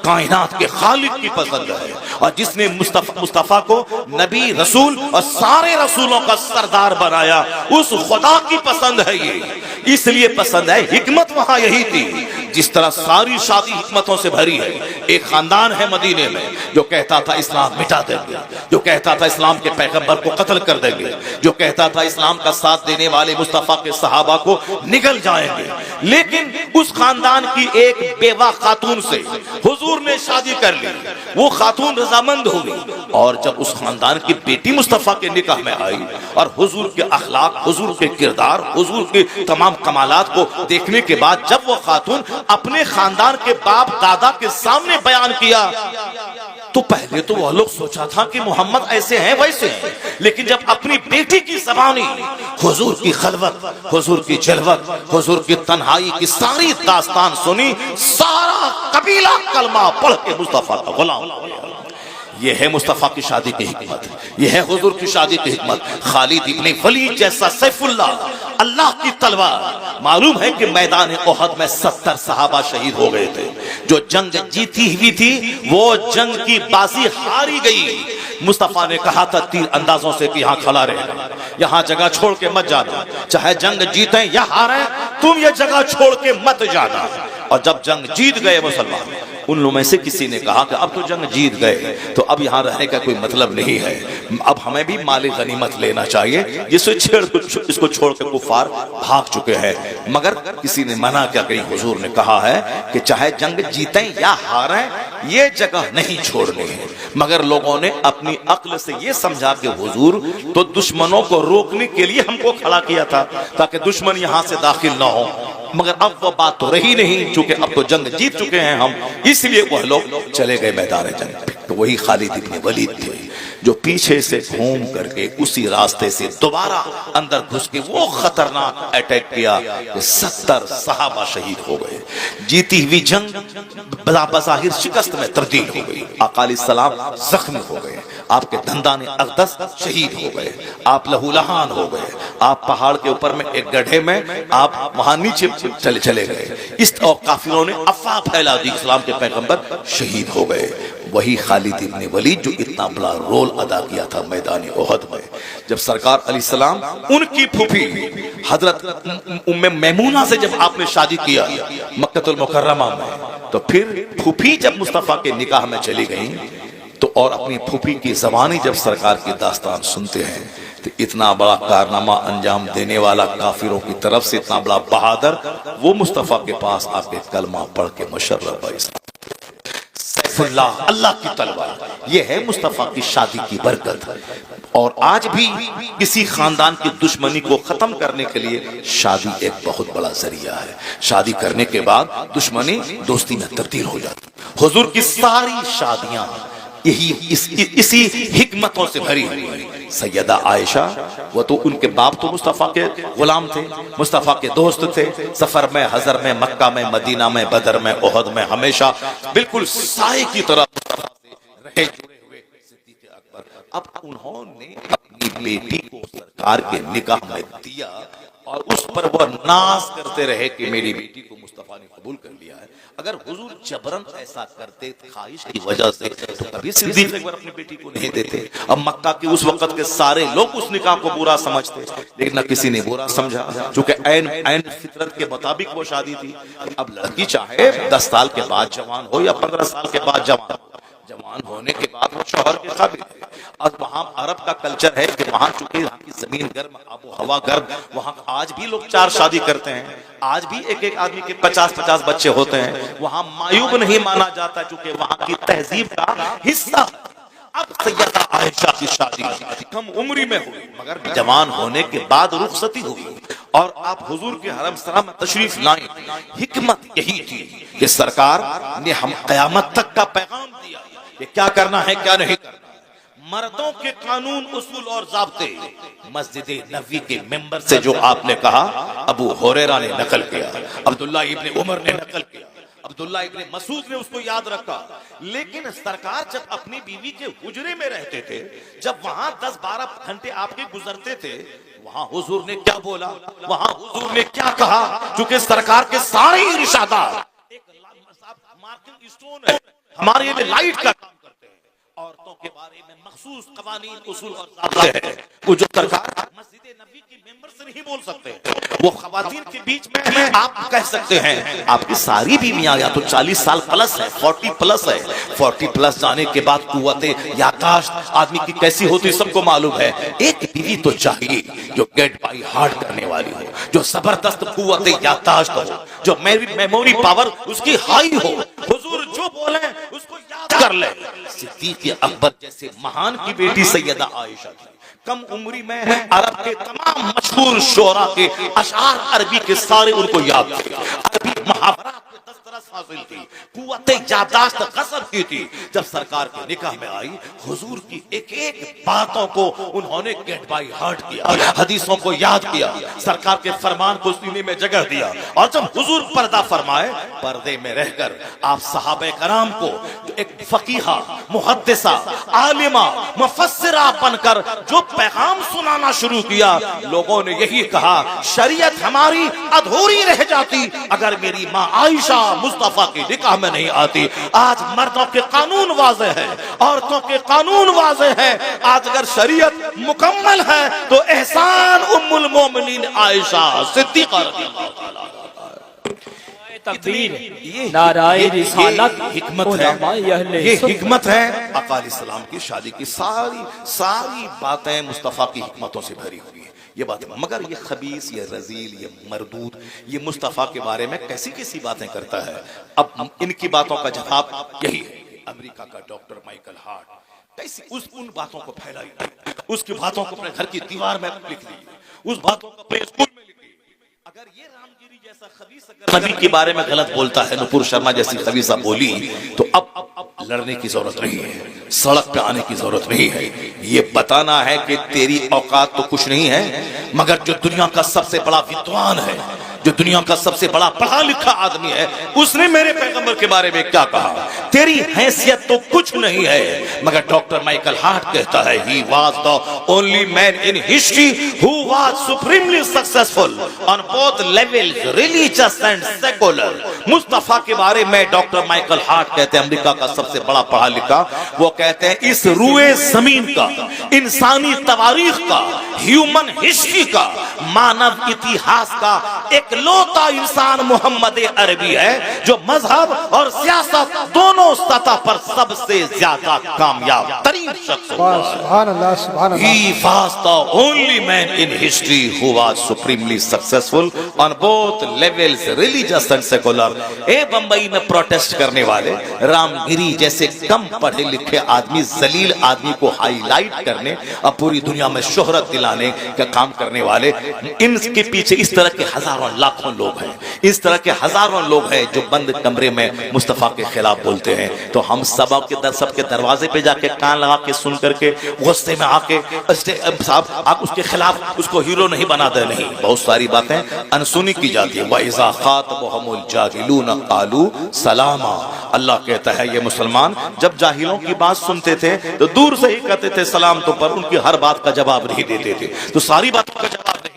कायनात के खालिक की पसंद है। और जिसने मुस्तफा को नबी रसूल और सारे रसूलों का सरदार बनाया, उस खुदा की पसंद है ये, इसलिए पसंद है। हिकमत वहां यही थी, जिस तरह सारी शादी हिकमतों से भरी है। एक खानदान है मदीने में जो कहता था इस्लाम मिटा देंगे, जो कहता था इस्लाम के पैगंबर को कत्ल कर देंगे, जो कहता था इस्लाम का साथ देने वाले मुस्तफा के सहाबा को निगल जाएंगे। लेकिन उस खानदान की एक बेवा खातून से हुजूर ने शादी कर ली, वो खातून रजामंद हो गई और जब उस खानदान की बेटी मुस्तफ़ा के निकाह में आई और हुजूर के अखलाक, हुजूर के किरदार, हुजूर के तमाम कमालात को देखने के बाद जब वो खातून अपने खानदान के बाप दादा के सामने बयान किया, तो पहले तो वह लोग सोचा था कि मोहम्मद ऐसे हैं वैसे हैं, लेकिन जब अपनी बेटी की ज़बानी हुजूर की खलवत, हुजूर की जलवत, हुजूर की तन्हाई की सारी दास्तान सुनी, सारा कबीला कलमा पढ़ के मुस्तफ़ा का गुलाम हो गया। ये है मुस्तफ़ा की शादी की हिकमत, ये है हुजूर की शादी की हिकमत। खालिद इब्ने वलीद जैसा सैफुल्लाह, अल्लाह की तलवार। मालूम है कि मैदान ओहद में 70 सहाबा शहीद हो गए थे। जो जंग जीती हुई थी वो जंग की बाजी हारी गई। मुस्तफ़ा ने कहा था तीर अंदाजों से कि यहाँ खड़ा रहना, यहाँ जगह छोड़ के मत जाना, चाहे जंग जीते या हारे, तुम ये जगह छोड़ के मत जाना। और जब जंग जीत गए मुसलमान, उन लोगों में से किसी ने कहा कि अब तो जंग जीत गए, तो अब यहाँ रहने का कोई मतलब नहीं है, अब हमें भी माली गनीमत लेना चाहिए, जिससे इसको छोड़ के कुफार भाग चुके हैं। मगर किसी ने मना क्या कही, हुजूर ने कहा है कि चाहे जंग जीते या हारे, ये जगह नहीं छोड़नी है। मगर लोगों ने अपनी अक्ल से ये समझा कि हुजूर तो दुश्मनों को रोकने के लिए हमको खड़ा किया था ताकि दुश्मन यहाँ से दाखिल ना हो, मगर अब वो बात तो रही नहीं, चूंकि अब तो जंग जीत चुके हैं हम, इसलिए वह लोग चले गए मैदान जंग। तो वही खालिद इब्ने वलीद थे जो पीछे से घूम करके उसी रास्ते से दोबारा अंदर घुस के वो खतरनाक अटैक किया कि 70 सहाबा शहीद हो गए। जीती हुई जंग बज़ाहिर शिकस्त में तब्दील हो गई। आका अलैहिस्सलाम जख्मी हो गए, आपके दंदाने अक़दस शहीद हो गए, आप लहूलहान हो गए, आप पहाड़ के ऊपर में एक गड्ढे में आप वहां नीचे चले गए। इस और काफिरों ने अफवाह फैला दी, इस्लाम के पैगंबर शहीद हो गए। वही खालिद इब्ने वलीद जो इतना बड़ा रोल अदा किया था मैदान ओहद में, जब सरकार अलैहिस्सलाम उनकी फूफी हजरत उम्मे मैमूना से जब आपने शादी किया मक्कतुल मुकर्रमा में, तो फिर फूफी जब मुस्तफ़ा के निकाह में चली गई, तो और अपनी फूफी की ज़बानी जब सरकार की दास्तान सुनते हैं, तो इतना बड़ा कारनामा अंजाम देने वाला काफिरों की तरफ से इतना बड़ा बहादुर, वो मुस्तफ़ा के पास आके कलमा पढ़ के मुशर्रफ सैफुल्लाह, अल्लाह की तलवार। ये है मुस्तफ़ा की शादी की बरकत। और आज भी किसी खानदान की दुश्मनी को खत्म करने के लिए शादी एक बहुत बड़ा जरिया है। शादी करने के बाद दुश्मनी दोस्ती में तब्दील हो जाती। हुजूर की सारी शादियां इसी हिकमतों से भरी हुई है। सैयदा आयशा, वो तो उनके बाप तो मुस्तफ़ा के गुलाम थे, मुस्तफ़ा के दोस्त थे, सफर में, हजर में, मक्का में, मदीना में, बदर में, ओहद में हमेशा बिल्कुल साए की तरह मुस्तफ़ा से रहे जुड़े हुए सिद्दीक़ अकबर। अब उन्होंने अपनी बेटी को सरकार के निकाह में दिया और उस पर वह नाज करते रहे कि मेरी बेटी को मुस्तफ़ा ने कबूल कर लिया है। अगर हुजूर जबरन ऐसा करते ख्वाहिश की वजह से, तो कभी सिद्दीक़ अकबर अपनी बेटी को नहीं देते। अब मक्का के उस वक्त के सारे लोग उस निकाह को बुरा समझते, लेकिन न किसी ने बुरा समझा, क्योंकि ऐन फितरत के मुताबिक वो शादी थी। अब लड़की चाहे 10 साल के बाद जवान हो या 15 साल के बाद जवान हो, जवान होने के बाद वो शौहर के काबिल है। और वहाँ अरब का कल्चर है कि वहाँ चूंकि वहाँ की जमीन गर्म, आबो हवा गर्म, वहाँ आज भी लोग 4 शादी करते हैं, आज भी एक आदमी के 50-50 बच्चे होते हैं। वहाँ मायूब नहीं माना जाता, चूंकि वहाँ की तहजीब का हिस्सा। अब सैयदा आयशा की शादी कम उम्री में हुई, मगर जवान होने के बाद रुखसती हुई और आप हुजूर के हरम सरा में तशरीफ लाए। हिकमत यही थी कि सरकार ने हम कयामत तक का पैगाम दिया कि क्या करना है क्या नहीं करना। मर्दों के कानून, उसूल और ज़ाब्ते मस्जिद नबवी के मेंबर से जो आपने कहा, अबू हुरैरा ने नकल किया, अब्दुल्ला इब्ने उमर ने नकल किया, अब्दुल्ला इब्ने मसूद ने उसको याद रखा। लेकिन सरकार जब अपनी बीवी के हुजरे में रहते थे, जब वहां 10-12 घंटे आपके गुजरते थे, वहां हुजूर ने क्या बोला, वहां हुजूर ने क्या कहा, क्योंकि सरकार के सारे इरशादात एक मार्किंग स्टोन है, हमारे लिए लाइट का काम करते हैं। औरतों के बारे में मखसूस कवानीन, उसूल और ज़ाब्ते हैं, वो जो सरकार मस्जिद नबी की मेंबर से नहीं बोल सकते, वो खवातीन के बीच में आप कह सकते हैं। आपकी सारी बीवियां या तो 40 साल प्लस है, 40 प्लस है। 40 प्लस जाने के बाद कुव्वते यादाश्त आदमी की कैसी होती सबको मालूम है। एक बीवी तो चाहिए जो गेट बाई हार्ट करने वाली हो, जो जबरदस्त कुव्वते यादाश्त हो, जो मेमोरी पावर उसकी हाई हो। हुजूर जो बोले उसको याद कर ले। सिद्दीक अकबर जैसे महान की बेटी सैयदा आयशा थी। कम उम्री में अरब के तमाम मशहूर शोरा के अशार अरबी के सारे उनको याद थे। अरबी मुहावरात पे दस्तरस हासिल थी, कुव्वत याददाश्त गज़ब की थी। जब सरकार के निकाह में आई, हुजूर की एक एक बातों को उन्होंने गेट बाय हार्ट किया, हदीसों को याद किया, सरकार के फरमान को सीने में जगह दिया। और जब हुजूर पर्दा फरमाए, पर्दे में रहकर आप सहाबे कराम को एक फकीहा, मुहद्दिसा, आलिमा, मुफस्सिरा बनकर जो पैगाम सुनाना शुरू किया, लोगों ने यही कहा, शरीयत हमारी अधूरी रह जाती अगर मेरी माँ आयशा मुस्तफा के निकाह में नहीं आती। आज मर्दों के कानून वाज़े हैं, औरतों के कानून वाज़े हैं। आज अगर शरीयत मुकम्मल है तो एहसान उम्मुल मोमिनीन आयशा सिद्दीक़ा रज़ियल्लाहु ताला तकबीर, नाराए रिसालत, हिकमत है, ये हिकमत है। आका अलैहिस्सलाम की शादी की सारी बातें मुस्तफा की हिकमतों से भरी हुई है, ये बात। मगर ये खबीस, ये रजील, ये मरदूद, ये मुस्तफा के बारे में कैसी कैसी बातें करता है। अब इनकी बातों का जवाब यही है। अमेरिका का डॉक्टर माइकल हार्ट कैसी उन बातों को फैलाई, उसकी बातों को अपने घर की दीवार में लिख दी, उस बातों को अपने स्कूल में लिखी। अगर ये रामगिरी जैसा खबीस नबी के बारे में गलत बोलता है, नुपुर शर्मा जैसी खबीसा बोली, तो अब लड़ने की जरूरत नहीं है, सड़क पे आने की जरूरत नहीं है। ये बताना है कि तेरी औकात तो कुछ नहीं है, मगर जो दुनिया का सबसे बड़ा विद्वान है, जो दुनिया का सबसे बड़ा पढ़ा लिखा आदमी है, उसने मेरे पैगंबर के बारे में क्या कहा। तेरी हैसियत तो कुछ नहीं है। मगर डॉक्टर माइकल हार्ट कहता है, he was the only man in history who was supremely successful on both levels, religious and secular। Mustafa के बारे में डॉक्टर माइकल हार्ट कहते हैं, अमेरिका का सबसे बड़ा पढ़ा लिखा, वो कहते हैं इस रुए जमीन का, इंसानी तवारीख का, ह्यूमन हिस्ट्री का, मानव इतिहास का एक लौता इंसान मोहम्मद अरबी है, जो मजहब और सियासत दोनों सतह पर सबसे ज्यादा कामयाब तरीन शख्स हुआ। He was the only man in history who was supremely successful on both levels, religious and secular। ए बंबई में प्रोटेस्ट करने वाले रामगिरी जैसे कम पढ़े लिखे आदमी, जलील आदमी को हाईलाइट करने और पूरी दुनिया में शोहरत दिलाने का काम करने वाले, इनके पीछे इस तरह के हजारों लाखों लोग हैं, इस तरह के हजारों लोग हैं जो बंद कमरे में मुस्तफा के खिलाफ बोलते हैं। तो हम सबके दरवाजे पे जाके कान लगा के सुन करके गुस्से में आके साहब आप उसके खिलाफ उसको हीरो नहीं बना दे, नहीं। बहुत सारी बातें अनसुनी की जाती है। वइज़ा ख़ातबहुमुल जाहिलून क़ालू सलामा। अल्लाह कहता है ये मुसलमान जब जाहिलों की बात सुनते थे तो दूर से ही कहते थे सलाम, तो पर उनकी हर बात का जवाब नहीं देते थे। तो सारी बातों का जवाब नहीं,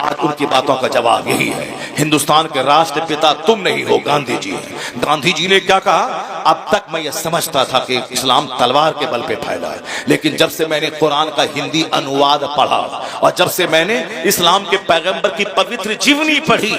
आज उनकी बातों का जवाब यही है। हिंदुस्तान के राष्ट्रपिता तुम नहीं हो, गांधी जी हैं। गांधी जी ने क्या कहा, अब तक मैं यह समझता था कि इस्लाम तलवार के बल पे फैला है, लेकिन जब से मैंने कुरान का हिंदी अनुवाद पढ़ा और जब से मैंने इस्लाम के पैगंबर की पवित्र जीवनी पढ़ी,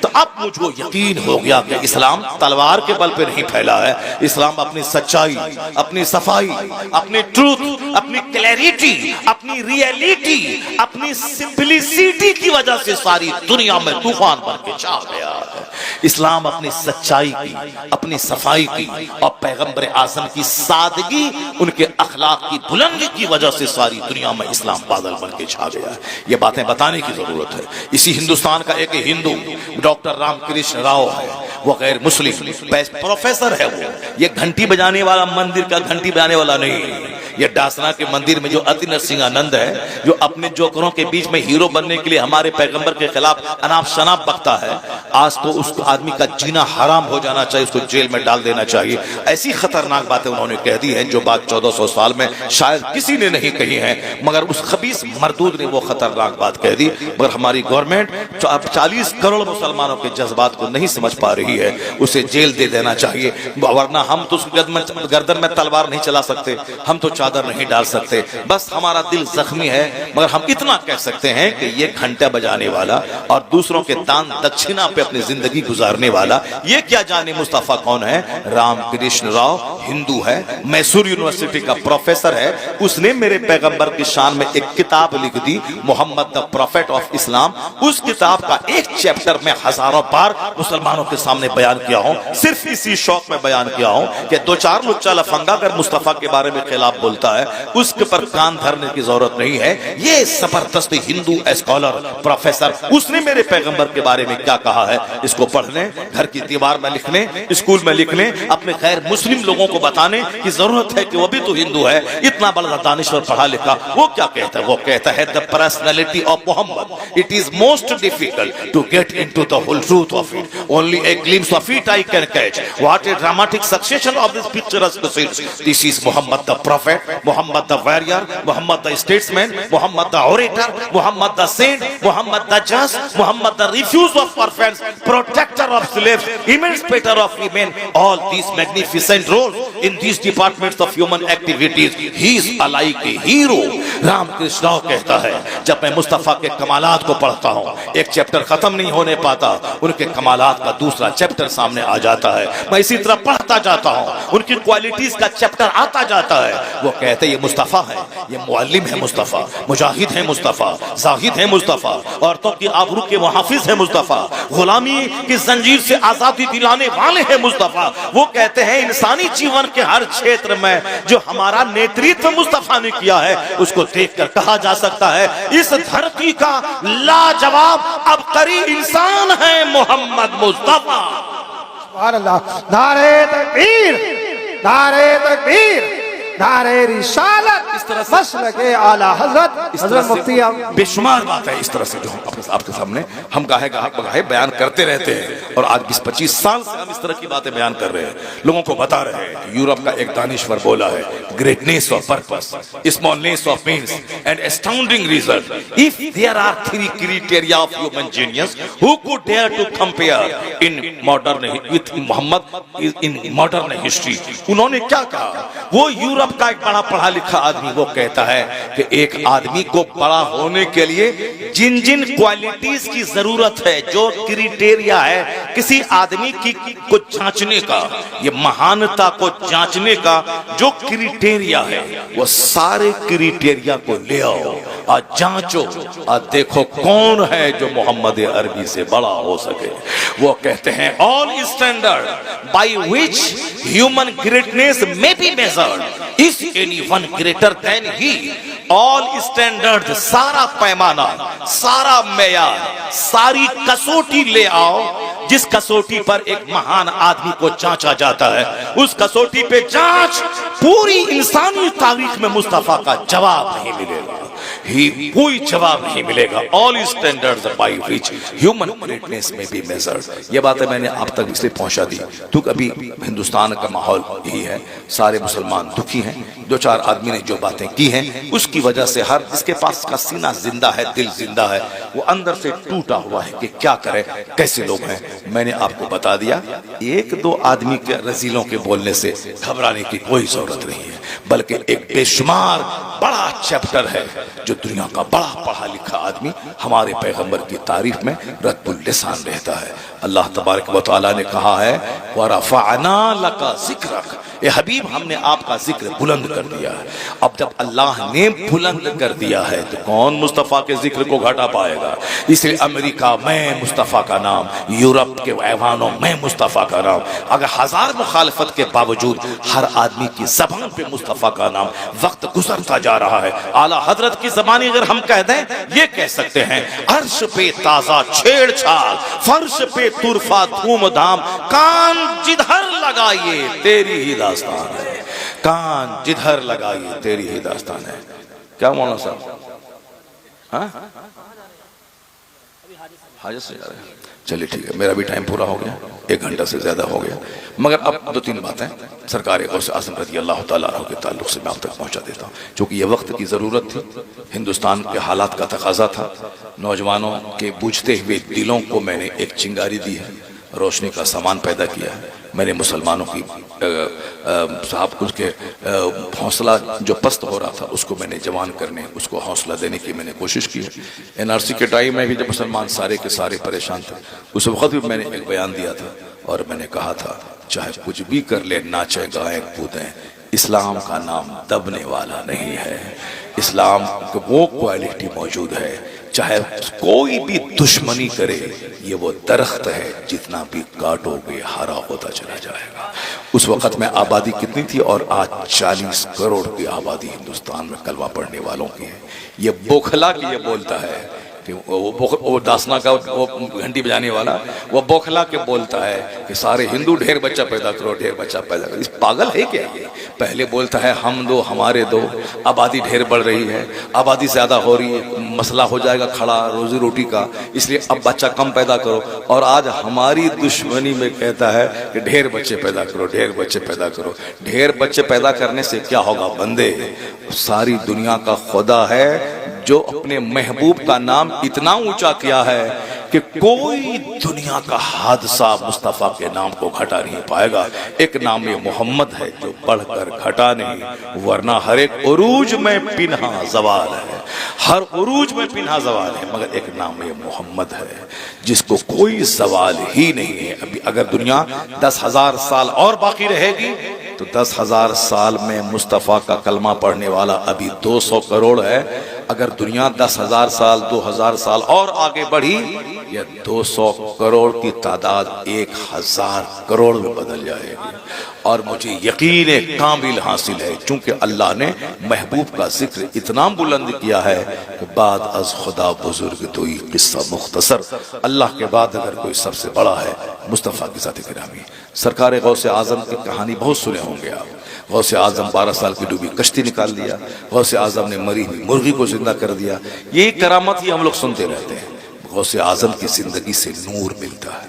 तो अब मुझको यकीन हो गया कि इस्लाम तलवार के बल पे नहीं फैला है। इस्लाम अपनी सच्चाई, अपनी सफाई, अपनी ट्रूथ, अपनी क्लैरिटी, अपनी रियलिटी, अपनी सिंपलिसिटी की वजह से सारी दुनिया में तूफान बन के छा गया है। इस्लाम अपनी सच्चाई की, अपनी सफाई की और पैगंबर आज़म की सादगी, उनके अखलाक की बुलंदी की वजह से सारी दुनिया में इस्लाम बादल बन के छा गया है। ये बातें बताने की जरूरत है। इसी हिंदुस्तान का एक हिंदू डॉक्टर रामकृष्ण राव है, वो गैर मुस्लिम प्रोफेसर है। वो ये घंटी बजाने वाला, मंदिर का घंटी बजाने वाला नहीं। ये डासना के मंदिर में जो अति नरसिंहानंद है, जो अपने जोकरों के बीच में हीरो बनने के लिए हमारे पैगंबर के खिलाफ अनाप शनाप बकता है, आज तो उस आदमी का जीना हराम हो जाना चाहिए, उसको जेल में डाल देना चाहिए। ऐसी खतरनाक बातें उन्होंने कह दी हैं जो बात 1400 साल में शायद किसी ने नहीं कही है, मगर उस खबीस मरदूद ने वो खतरनाक बात कह दी। मगर हमारी गवर्नमेंट 40 करोड़ मुसलमानों के जज्बात को नहीं समझ पा रही है, उसे जेल दे देना चाहिए, वरना हम तो उसकी गर्दन में तलवार नहीं चला सकते। हम तो चादर नहीं डाल सकते, बस हमारा दिल जख्मी है। मगर हम इतना कह सकते हैं कि ये घंटा बजाने वाला और दूसरों के दान दक्षिणा पे अपनी जिंदगी गुजारने वाला, ये क्या जाने मुस्तफा कौन है? रामकृष्ण राव हिंदू है, मैसूर यूनिवर्सिटी का प्रोफेसर है। उसने मेरे पैगंबर की शान में एक किताब लिख दी, Muhammad the prophet of Islam. उस किताब का एक चैप्टर में हजारों बार मुसलमानों के सामने बयान किया हूं, सिर्फ इसी शौक में बयान किया हूं कि दो चार लुच्चा लफंगा अगर मुस्तफा के बारे में खिलाफ बोलता है, उसके पर कान धरने की जरूरत नहीं है। ये जबरदस्त हिंदू स्कॉलर प्रोफेसर, उसने मेरे पैगंबर के बारे में क्या कहा है, इसको पढ़ने, घर की दीवार में लिखने, स्कूल में लिखने, अपने गैर मुस्लिम लोगों को बताने की जरूरत है कि वो भी तो हिंदू है। इतना बड़ा दानिश्वर पढ़ा लिखा, वो क्या कहता है? वो कहता है the personality of Muhammad, it is most difficult to get into the whole truth of it, only a glimpse of it I can catch, what a dramatic succession of this picturesque scenes, this is Muhammad the prophet, Muhammad the warrior, Muhammad the statesman, Muhammad the orator, Muhammad the saint, Muhammad the just, Muhammad the refuge of orphans, protector of slaves, emancipator of women, all these magnificent roles in these departments of human activities, he is alike a hero। Ramakrishna Rao कहता है, जब मैं मुस्तफा के कमालात को पढ़ता हूँ, एक chapter खत्म नहीं होने पाता, उनके कमालात का दूसरा चैप्टर सामने आ जाता है। मैं इसी तरह पढ़ता जाता हूँ, उनकी क्वालिटीज का चैप्टर आता जाता है। वो कहते ये मुस्तफा है, ये मुअल्लिम है मुस्तफा, मुजाहिद है मुस्तफा, जाहिद है मुस्तफा, औरतों की आबरू के मुहाफिज है मुस्तफा, गुलामी की जंजीर से आजादी दिलाने वाले हैं मुस्तफा। वो कहते हैं इंसानी जीवन के हर क्षेत्र में जो हमारा नेतृत्व मुस्तफा ने किया है, उसको देखकर कहा जा सकता है इस धरती का लाजवाब अबकरी इंसान है मोहम्मद मुस्तफा। सुभान अल्लाह। नारे तकबीर, नारे तकबीर, नारे रिसालत, इस तरह से मसलके आला हजरत हजरत मुफ्ती बेशुमार बात है। इस तरह से जो आपके सामने हम गाहे बगाहे बयान करते रहते हैं, और आज 20-25 साल से हम इस तरह की बातें बयान कर रहे हैं, लोगों को बता रहे हैं। यूरोप का एक दानिश्वर बोला है, greatness of purpose, smallness of means and astounding result, if there are 3 criteria of human genius, who could dare to compare in modern with Muhammad in modern history. उन्होंने क्या कहा? वो यूरोप का एक बड़ा पढ़ा लिखा आदमी वो कहता है कि एक आदमी को बड़ा होने के लिए जिन जिन क्वालिटीज की जरूरत है, जो क्राइटेरिया है किसी आदमी की को जांचने का, ये महानता को जांचने का जो क्राइटेरिया है, वो सारे क्राइटेरिया को ले आओ और जांचो और देखो कौन है जो मोहम्मद अरबी से बड़ा हो सके। वो कहते हैं all standard by which human greatness may be measured, is anyone greater than he? All standards, सारा पैमाना, सारा मेयार, सारी कसौटी ले आओ जिस कसौटी पर एक महान आदमी को जांचा जाता है, उस कसौटी पे जांच पूरी इंसानी तारीख में मुस्तफा का जवाब नहीं मिलेगा, कोई जवाब नहीं मिलेगा। All standards by which human greatness may be measured. ये बातें मैंने आप तक इसलिए पहुंचा दी क्योंकि अभी हिंदुस्तान का माहौल यही है, सारे मुसलमान दुखी हैं। 2-4 आदमी ने जो बातें की हैं उसकी वजह से हर जिसके पास का सीना जिंदा है, दिल जिंदा है, वो अंदर से टूटा हुआ है कि क्या करे, कैसे लोग हैं। मैंने आपको बता दिया, 1-2 आदमी के रजीलों के बोलने से घबराने की कोई जरूरत नहीं है, बल्कि एक बेशुमार बड़ा चैप्टर है जो दुनिया का बड़ा पढ़ा लिखा आदमी हमारे पैगंबर की तारीफ में रद्दुल लिसान रहता है। अल्लाह तबारक व तआला ने कहा है वरफ़अना लका ज़िक्रक, ए हबीब हमने आपका जिक्र बुलंद कर दिया है। अब जब अल्लाह ने बुलंद कर दिया है तो कौन मुस्तफ़ा के जिक्र को घटा पाएगा? इसलिए अमेरिका में मुस्तफ़ा का नाम, यूरोप के ऐवानों में मुस्तफ़ा का नाम, अगर 1000 मुखालफत के बावजूद हर आदमी की ज़बान पे मुस्तफ़ा का नाम, वक्त गुजरता जा रहा है। आला हजरत की ज़बानी अगर हम कह दें, ये कह सकते हैं अर्श पे ताज़ा छेड़छाड़, फर्श पे तुरफा धूमधाम, कान जिधर लगाइए तेरी ही दास्तान है, कान जिधर लगाइए तेरी ही दास्तान है। क्या मौलाना साहब? हाँ, हाजत से जा रहे हैं। चलिए ठीक है, मेरा भी टाइम पूरा हो गया, 1 घंटा से ज्यादा हो गया, मगर अब 2-3 बातें सरकार गौस आज़म रज़ी अल्लाह तआला अन्हु के ताल्लुक से मैं आप तक पहुंचा देता हूँ, क्योंकि ये वक्त की ज़रूरत थी, हिंदुस्तान के हालात का तकाजा था। नौजवानों के बूझते हुए दिलों को मैंने एक चिंगारी दी है। रोशनी का सामान पैदा किया है। मैंने मुसलमानों की साहब उसके हौसला जो पस्त हो रहा था उसको मैंने जवान करने, उसको हौसला देने की मैंने कोशिश की है। NRC के टाइम में भी जब मुसलमान सारे के सारे परेशान थे, उस वक्त भी मैंने एक बयान दिया था और मैंने कहा था चाहे कुछ भी कर ले, नाचे गाएं कूदें, इस्लाम का नाम दबने वाला नहीं है। इस्लाम की वो क्वालिटी मौजूद है, चाहे कोई भी दुश्मनी करे, ये वो दरख्त है जितना भी काटोगे हरा होता चला जाएगा। उस वक्त में आबादी कितनी थी और आज 40 करोड़ की आबादी हिंदुस्तान में कलमा पढ़ने वालों की है। ये बोखला की ये बोलता है कि वो दासना का वो घंटी बजाने वाला वो बोखला के बोलता है कि सारे हिंदू ढेर बच्चा पैदा करो, ढेर बच्चा पैदा करो। इस पागल है क्या ये? पहले बोलता है हम दो हमारे दो, आबादी ढेर बढ़ रही है, आबादी ज्यादा हो रही है, मसला हो जाएगा खड़ा रोजी रोटी का, इसलिए अब बच्चा कम पैदा करो। और आज हमारी दुश्मनी में कहता है कि ढेर बच्चे पैदा करो, ढेर बच्चे पैदा करो। ढेर बच्चे पैदा करने से क्या होगा बंदे? सारी दुनिया का खुदा है जो अपने महबूब का नाम इतना ऊंचा किया है कि कोई दुनिया का हादसा मुस्तफा के नाम को घटा नहीं पाएगा। एक नाम ये मोहम्मद है जो बढ़कर घटा नहीं, वरना हर एक उरूज में पिन्हा जवाल है, हर उरूज में पिन्हा जवाल है, मगर एक नाम ये मोहम्मद है जिसको कोई जवाल ही नहीं है। अभी अगर दुनिया 10,000 साल और बाकी रहेगी तो 10,000 साल में मुस्तफा का कलमा पढ़ने वाला अभी 200 करोड़ है। अगर दुनिया 10,000 साल 2,000 साल और आगे बढ़ी, यह 200 करोड़ की तादाद 1,000 करोड़ में बदल जाएगी। और मुझे यकीन कामिल हासिल है, चूंकि अल्लाह ने महबूब का जिक्र इतना बुलंद किया है कि बाद अज खुदा बुजुर्ग तो ये किस्सा मुख्तसर। अल्लाह के बाद अगर कोई सबसे बड़ा है मुस्तफ़ा की ज़ात गिरामी। सरकार गौसे आज़म की कहानी बहुत सुने होंगे आप। गौसे आज़म 12 साल की डूबी कश्ती निकाल दिया, गौसे आज़म ने मरी हुई मुर्गी को जिंदा कर दिया। ये करामत ही हम लोग सुनते रहते हैं। गौसे आज़म की जिंदगी से नूर मिलता है,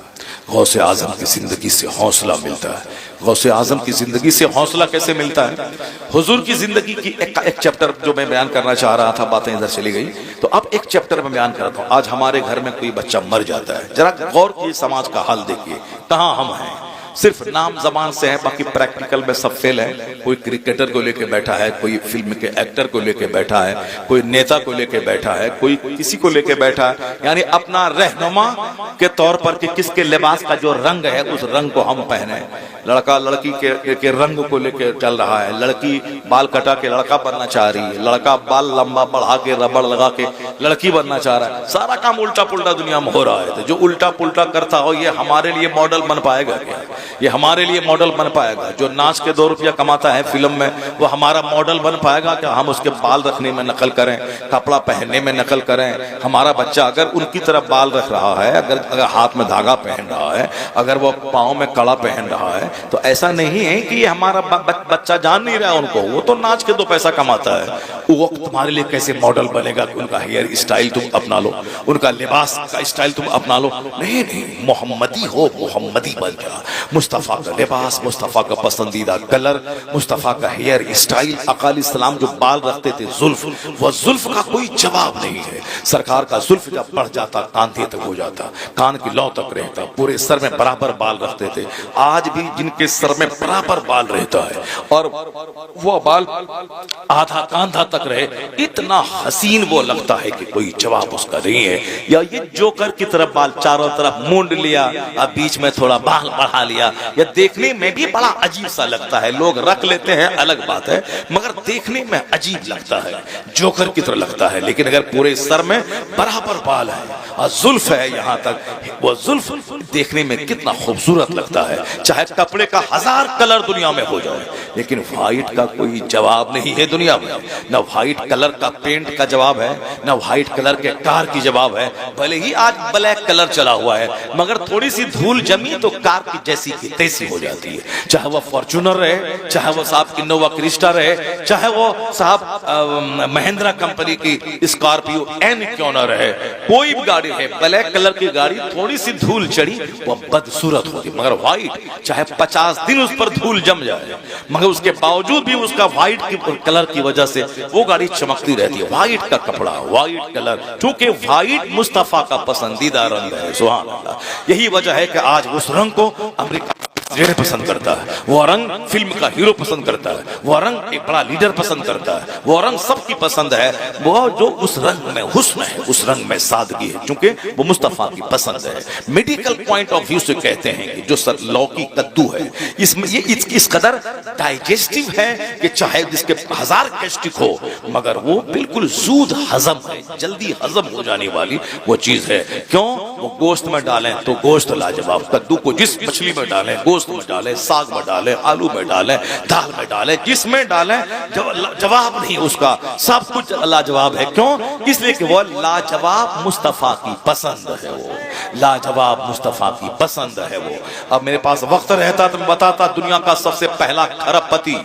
गौसे आज़म की जिंदगी से हौसला मिलता है। गौसे आज़म की जिंदगी से हौसला कैसे मिलता है? हुजूर की जिंदगी की एक चैप्टर जो मैं बयान करना चाह रहा था, बातें इधर चली गई, तो अब एक चैप्टर में बयान करता हूँ। आज हमारे घर में कोई बच्चा मर जाता है, जरा गौर कीजिए समाज का हाल देखिए, कहाँ हम हैं। सिर्फ नाम जबान से है, बाकी प्रैक्टिकल में सब फेल है। कोई क्रिकेटर को लेके बैठा है, कोई फिल्म के एक्टर को लेके बैठा है, कोई नेता को लेके बैठा है, कोई किसी को लेके बैठा है, यानी अपना रहनुमा के तौर पर कि किसके लिबास का जो रंग है उस रंग को हम पहने। लड़का लड़की के रंग को लेके चल रहा है, लड़की बाल कटा के लड़का बनना चाह रही है, लड़का बाल लंबा बढ़ा के रबड़ लगा के लड़की बनना चाह रहा है। सारा काम उल्टा पुल्टा दुनिया में हो रहा है। तो जो उल्टा पुल्टा करता हो ये हमारे लिए मॉडल बन पाएगा क्या? ये हमारे लिए मॉडल बन पाएगा? जो नाच के 2 रुपया कमाता है फिल्म में, वो हमारा मॉडल बन पाएगा क्या? हम उसके बाल रखने में नकल करें, कपड़ा पहनने में नकल करें। हमारा बच्चा अगर उनकी तरह बाल रख रहा है, अगर हाथ में धागा पहन रहा है, अगर वो पाँव में कड़ा पहन रहा है, तो ऐसा नहीं है कि ये हमारा बच्चा जान नहीं रहा है उनको। वो तो नाच के 2 पैसा कमाता है। वो तुम्हारे लिए कैसे मॉडल बनेगा कि उनका हेयर स्टाइल तुम अपना लो, उनका लिबास का स्टाइल तुम अपना लो? नहीं नहीं, मोहम्मदी हो, मोहम्मदी बन जा। मुस्तफ़ा का लिबास, मुस्तफ़ा का पसंदीदा कलर, मुस्तफ़ा का हेयर स्टाइल। अकाल इस्लाम जो बाल रखते थे जुल्फ, वो जुल्फ का कोई जवाब नहीं है। सरकार का जुल्फ जब बढ़ जाता कांधे तक हो जाता, कान की लौ तक रहता, पूरे सर में बराबर बाल रखते थे। आज भी जिनके सर में बराबर बाल रहता है और वो बाल आधा कांधा तक रहे, इतना हसीन वो लगता है कि कोई जवाब उसका नहीं है। या ये जोकर की तरफ बाल चारों तरफ मूंड लिया, अब बीच में थोड़ा बाल बढ़ा लिया, या देखने में भी बड़ा अजीब सा लगता है। लोग रख लेते हैं अलग बात है, मगर देखने में अजीब लगता है, जोकर की तरह लगता है। लेकिन अगर पूरे सर में बराबर बाल है और जुल्फ है यहाँ तक, वो जुल्फ देखने में कितना खूबसूरत लगता है। चाहे कपड़े का 1000 कलर दुनिया में हो जाए, लेकिन व्हाइट का कोई जवाब नहीं है दुनिया में। न व्हाइट कलर का पेंट का जवाब है, न व्हाइट कलर के कार की जवाब है। भले ही आज ब्लैक कलर चला हुआ है, मगर थोड़ी सी धूल जमी तो कार की जैसी की तैसी हो जाती है। चाहे वो फॉर्च्यूनर रहे, चाहे वो साहब इनोवा क्रिस्टा रहे, चाहे वो साहब महिंद्रा कंपनी की स्कॉर्पियो एन क्यों ना रहे, कोई भी गाड़ी है, ब्लैक कलर की गाड़ी थोड़ी सी धूल चढ़ी वो बदसूरत होती, मगर व्हाइट चाहे 50 दिन उस पर धूल जम जाए मगर उसके बावजूद भी उसका व्हाइट कलर की वजह से वो गाड़ी चमकती रहती है। व्हाइट का कपड़ा, व्हाइट कलर, क्योंकि व्हाइट मुस्तफा का पसंदीदा रंग है। सुभान अल्लाह। यही वजह है कि आज उस रंग को अमेरिका पसंद करता है, वो रंग फिल्म का हीरो पसंद करता है, वो रंग एक बड़ा लीडर पसंद करता है, वो रंग सबकी पसंद है, वो जो उस रंग में हुस्न है, उस रंग में सादगी है, क्योंकि वो मुस्तफा की पसंद है। मेडिकल पॉइंट ऑफ व्यू से कहते हैं कि जो लौकी कद्दू है इसमें ये इस कदर डाइजेस्टिव है कि चाहे जिसके 1000 गैस्ट्रिक हो मगर वो बिल्कुल जूद हजम है, जल्दी हजम हो जाने वाली वो चीज है। क्यों? वो गोश्त में डालें तो गोश्त लाजवाब, कद्दू को जिस मछली में डालें, गोश्त में डालें, साग में डालें, आलू में डालें, दाल में डालें, जिसमें डालें जवाब नहीं उसका, सब कुछ लाजवाब है। क्यों? इसलिए कि वो लाजवाब मुस्तफा की पसंद है, वो लाजवाब मुस्तफा की पसंद है वो। अब मेरे पास वक्त रहता तो मैं बताता दुनिया का सबसे पहला खरबपति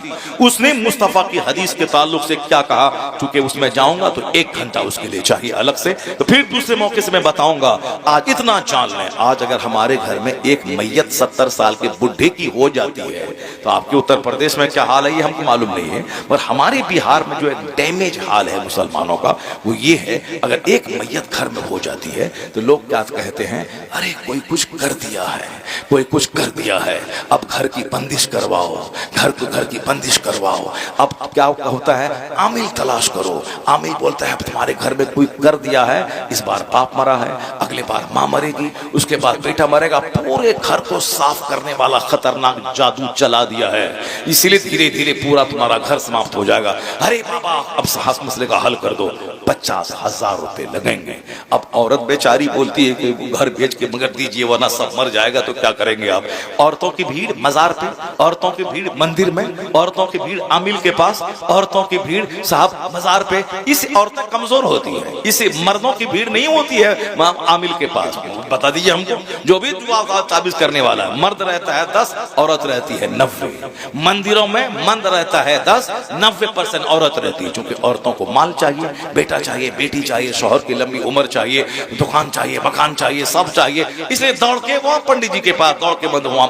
उसने मुस्तफा की हदीस के ताल्लुक से क्या कहा, क्योंकि उसमें जाऊंगा तो 1 घंटा उसके लिए चाहिए अलग से, तो फिर दूसरे मौके से मैं बताऊंगा। आज इतना जान लें, आज अगर हमारे घर में एक मैयत 70 साल के बुढ़े की हो जाती है तो आपके उत्तर प्रदेश में क्या हाल है ये हमको मालूम नहीं है, पर हमारे बिहार में जो एक डैमेज हाल है मुसलमानों का वो ये है, अगर एक मैयत घर में हो जाती है तो लोग क्या कहते हैं, अरे कोई कुछ कर दिया है, कोई कुछ कर दिया है, अब घर की बंदिश करवाओ, घर की बंदिश करवाओ। अब क्या होता है, आमिल तलाश करो। आमिल बोलता है तुम्हारे घर में कोई कर दिया है, इस बार बाप मरा है, अगले बार माँ मरेगी, उसके बाद बेटा मरेगा, पूरे घर को साफ करने वाला खतरनाक जादू चला दिया है, इसीलिए धीरे धीरे पूरा तुम्हारा घर समाप्त हो जाएगा। अरे बाबा अब साहस मसले का हल कर दो, 50,000 रुपए लगेंगे। अब औरत बेचारी बोलती है कि घर बेच के मगर दीजिए वरना सब मर जाएगा, तो क्या करेंगे आप? औरतों की भीड़ मजार पे, औरतों की भीड़ मंदिर में, औरतों की भीड़ आमिल के पास, औरतों की भीड़ साहब मजार पे। इस औरतें कमजोर होती है, इसे मर्दों की भीड़ नहीं होती है आमिल के पास। बता दीजिए हमको, जो भी दुआ ताबीज करने वाला है, मर्द रहता है 10, औरत रहती है 90। मंदिरों में मर्द रहता है 10, 90% औरत रहती है, क्योंकि औरतों को माल चाहिए, बेटा चाहिए, बेटी चाहिए, शौहर की लंबी उम्र चाहिए, दुकान चाहिए, मकान चाहिए, सब चाहिए, इसलिए दौड़ के वो पंडित जी के पास दौड़ के बंद हुआ।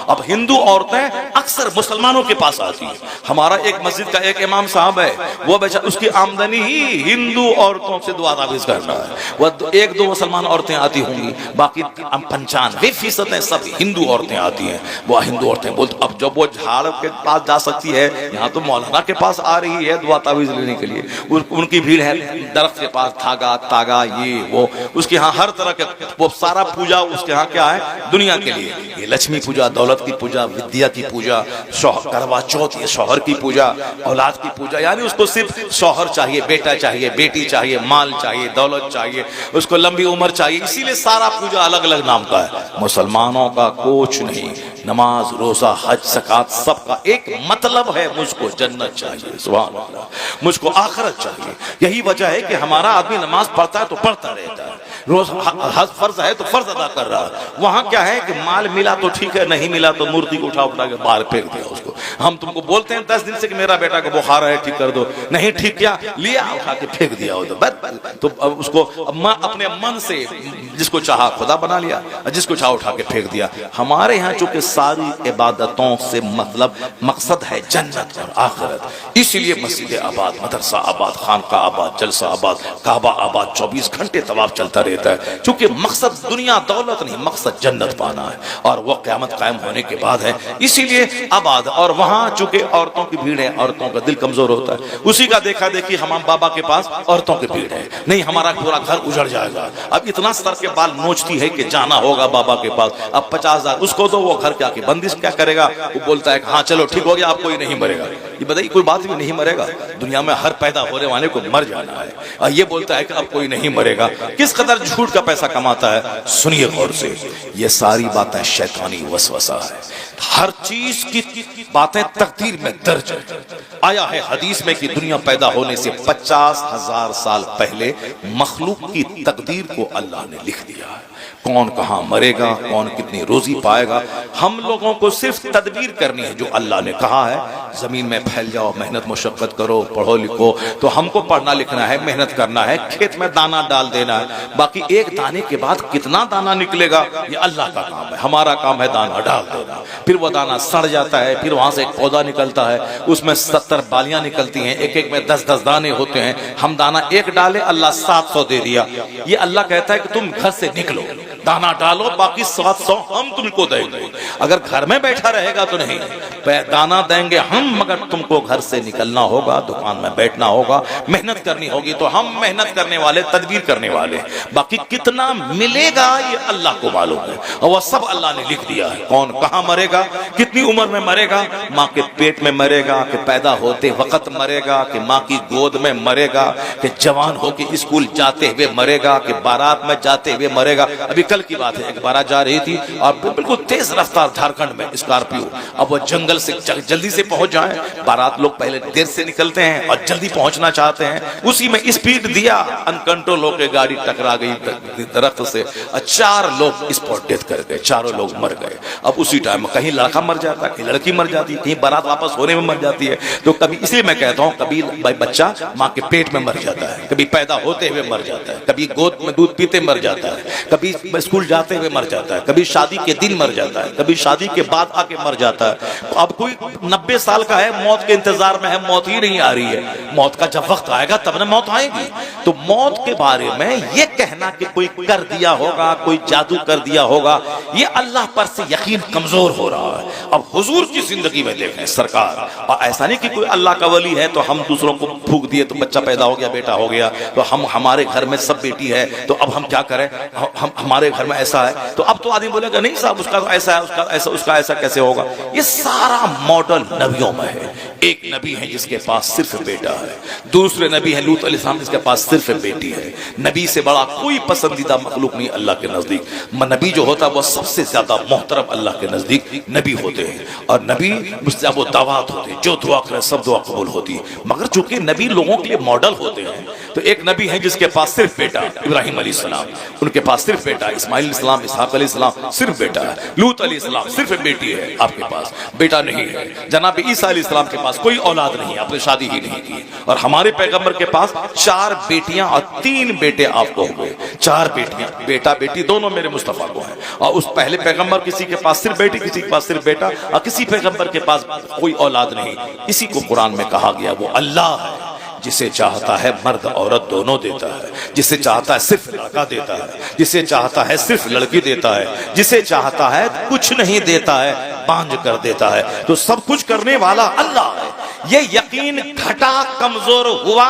अब हिंदू औरतें अक्सर मुसलमानों के पास आती है। हमारा एक मस्जिद का एक इमाम साहब है, वो बेचारा उसकी आमदनी ही हिंदू औरतों से दुआ ताबीज करना है। वह 1-2 मुसलमान औरतें आती होंगी, बाकी 95% सब हिंदू औरतें आती हैं। वो हिंदू औरतें बोलती, अब जब वो झाड़ के पास जा सकती है, यहाँ तो मौलाना के पास आ रही है दुआ ताबीज लेने के लिए, उनकी भीड़ है दरख्त के पास, धागा तागा ये वो, उसके यहाँ हर तरह के वो सारा पूजा उसके यहाँ क्या है दुनिया के लिए। ये लक्ष्मी पूजा, दौलत की पूजा, विद्या की पूजा, करवा चौथ, ये शौहर की पूजा, औलाद की पूजा, यानी उसको सिर्फ शौहर चाहिए, बेटा चाहिए, बेटी चाहिए, माल चाहिए, दौलत चाहिए, उसको लंबी उम्र चाहिए, इसीलिए सारा पूजा अलग अलग नाम का है। मुसलमानों का कुछ नहीं, नमाज रोजा हज ज़कात सबका एक मतलब है, मुझको जन्नत चाहिए, सुभान अल्लाह, मुझको आखिरत चाहिए। यही वजह है कि हमारा आदमी नमाज पढ़ता है तो पढ़ता रहता है, रोज हज फर्ज है तो फर्ज अदा कर रहा है। वहां क्या है कि माल मिला तो ठीक है, नहीं मिला तो मूर्ति को उठा के बाहर फेंक दिया उसको। हम तुमको बोलते हैं 10 दिन से कि मेरा बेटा को बुखार है, ठीक कर दो, नहीं ठीक किया, लिया उठा के फेंक दिया हो, तो उसको अपने मन से जिसको चाहा खुदा बना लिया, जिसको चाहा उठा के फेंक दिया। हमारे यहाँ चूंकि सारी इबादतों से मतलब मकसद है जन्नत और आखिरत, इसलिए मस्जिद आबाद, मदरसा आबाद, खानका आबाद, जलसा आबाद, काबा आबाद, 24 घंटे तवाफ चलता रहता है, क्योंकि मकसद दुनिया दौलत नहीं, मकसद जन्नत पाना है, और वो क़यामत कायम होने के बाद है, इसीलिए आबाद। और वहां चूंकि औरतों की भीड़ है, औरतों का दिल कमजोर होता है, उसी का देखा देखी हमाम बाबा के पास औरतों की भीड़ है, नहीं हमारा पूरा घर उजड़ जाएगा। अब इतना सर के बाल नोचती है कि जाना होगा बाबा के पास, अब 50,000 उसको दो, वो घर क्या की बंदिश क्या करेगा, वो बोलता है हाँ चलो ठीक हो गया, अब कोई नहीं मरेगा। ये बताइए कोई बात भी नहीं मरेगा, दुनिया में हर पैदा होने वाले को मर जाना है, और ये बोलता है कि अब कोई नहीं मरेगा। किस कदर झूठ का पैसा कमाता है, सुनिए गौर से, ये सारी बातें शैतानी वसवसा है। हर चीज की बातें तकदीर में दर्ज है। आया है हदीस में कि दुनिया पैदा होने से 50,000 साल पहले मखलूक की तकदीर को अल्लाह ने लिख दिया है। कौन कहाँ मरेगा, कौन कितनी रोजी पाएगा। हम लोगों को सिर्फ तदबीर करनी है जो अल्लाह ने कहा है, जमीन में फैल जाओ, मेहनत मुशक्कत करो, पढ़ो लिखो। तो हमको पढ़ना लिखना है, मेहनत करना है, खेत में दाना डाल देना है। बाकी एक दाने के बाद कितना दाना निकलेगा ये अल्लाह का काम है, हमारा काम है दाना डाल देना। फिर वो दाना सड़ जाता है, फिर वहां से एक पौधा निकलता है, उसमें 70 बालियां निकलती हैं, एक एक में 10-10 दाने होते हैं। हम दाना एक डाले, अल्लाह 700 दे दिया। ये अल्लाह कहता है कि तुम घर से निकलो, दाना डालो, बाकी 700 हम तुमको देंगे। अगर घर में बैठा रहेगा तो नहीं, दाना देंगे हम, मगर तुमको घर से निकलना होगा, दुकान में बैठना होगा, मेहनत करनी होगी। तो हम मेहनत करने वाले, तदबीर करने वाले, बाकी कितना मिलेगा ये अल्लाह को मालूम है, और वह सब अल्लाह ने लिख दिया है। कौन कहाँ मरेगा, कितनी उम्र में मरेगा, माँ के पेट में मरेगा कि पैदा होते वक्त मरेगा, कि माँ की गोद में मरेगा, कि जवान होके स्कूल जाते हुए मरेगा, कि बारात में जाते हुए मरेगा। अभी कल की बात है, एक बारात जा रही थी और बिल्कुल तेज रफ्तार झारखंड में स्कॉर्पियो, अब वो जंगल से जल्दी से पहुंच जाए। बारात लोग पहले देर से निकलते हैं और जल्दी पहुंचना चाहते हैं, उसी में स्पीड दिया, अनकंट्रोल होकर गाड़ी टकरा गई दरख्त से, 4 लोग स्पॉट डेथ कर गए, चारों लोग मर गए। अब उसी टाइम कहीं लड़का मर जाता है, कहीं लड़की मर जाती है, कहीं बारात वापस होने में मर जाती है। तो कभी, इसलिए मैं कहता हूँ, कभी बच्चा माँ के पेट में मर जाता है, कभी पैदा होते हुए मर जाता है, कभी गोद में दूध पीते मर जाता है, कभी स्कूल जाते हुए मर जाता है, कभी शादी के दिन मर जाता है, कभी शादी के बाद आके मर जाता है। अब कोई 90 साल का है, मौत के इंतजार में है, मौत ही नहीं आ रही है। मौत का जब वक्त आएगा तब ना मौत आएगी। तो मौत के बारे में ये कहना कि कोई कर दिया होगा, कोई जादू कर दिया होगा, ये अल्लाह पर से यकीन कमजोर हो रहा है। अब हुजूर की जिंदगी में देखें सरकार, और ऐसा नहीं कि कोई अल्लाह का वली है तो हम दूसरों को फूंक दिए तो बच्चा पैदा हो गया, बेटा हो गया, तो हमारे घर में सब बेटी है तो अब हम क्या करें, हम हमारे घर में ऐसा है तो अब तो आदमी बोलेगा नहीं साहब उसका तो ऐसा है, उसका ऐसा कैसे होगा। ये सारा मॉडल नबियों में है। एक नबी है जिसके पास सिर्फ बेटा है, दूसरे नबी है लूत अलैहिस्सलाम जिसके पास सिर्फ बेटी है। नबी से बड़ा कोई पसंदीदा मखलूक नहीं अल्लाह के नजदीक। नबी जो होता है वो सबसे ज्यादा मोहतरम अल्लाह के नजदीक नबी होते हैं, और नबी मुझसे वो दावत होते हैं, जो दुआ करे सब दुआ कबूल होती है। मगर चूंकि नबी लोगों के लिए मॉडल होते हैं, तो एक नबी है जिसके पास सिर्फ बेटा इब्राहिम अलैहिस्सलाम, उनके पास सिर्फ बेटा इस्माइल अलैहिस्सलाम, इसहाक अलैहिस्सलाम सिर्फ बेटा है, लूत अलैहिस्सलाम सिर्फ बेटी है, आपके पास बेटा नहीं है। जनाब ईसा अलैहिस्सलाम के पास कोई औलाद नहीं, आपने शादी ही नहीं की। और हमारे पैगंबर के पास 4 बेटियां और 3 बेटे आपको हुए, 4 बेटियां, बेटा बेटी दोनों मेरे मुस्तफा को हैं। और उस पहले पैगंबर किसी के पास सिर्फ बेटी, किसी के पास सिर्फ बेटा, और किसी पैगंबर के पास कोई औलाद नहीं। इसी को कुरान में कहा गया वो अल्लाह है जिसे चाहता है मर्द औरत दोनों देता है, जिसे चाहता है सिर्फ लड़का देता है, जिसे चाहता है सिर्फ लड़की देता है, जिसे चाहता है कुछ नहीं देता है, बांझ कर देता है। तो सब कुछ करने वाला अल्लाह है। ये यकीन घटा, कमजोर हुआ।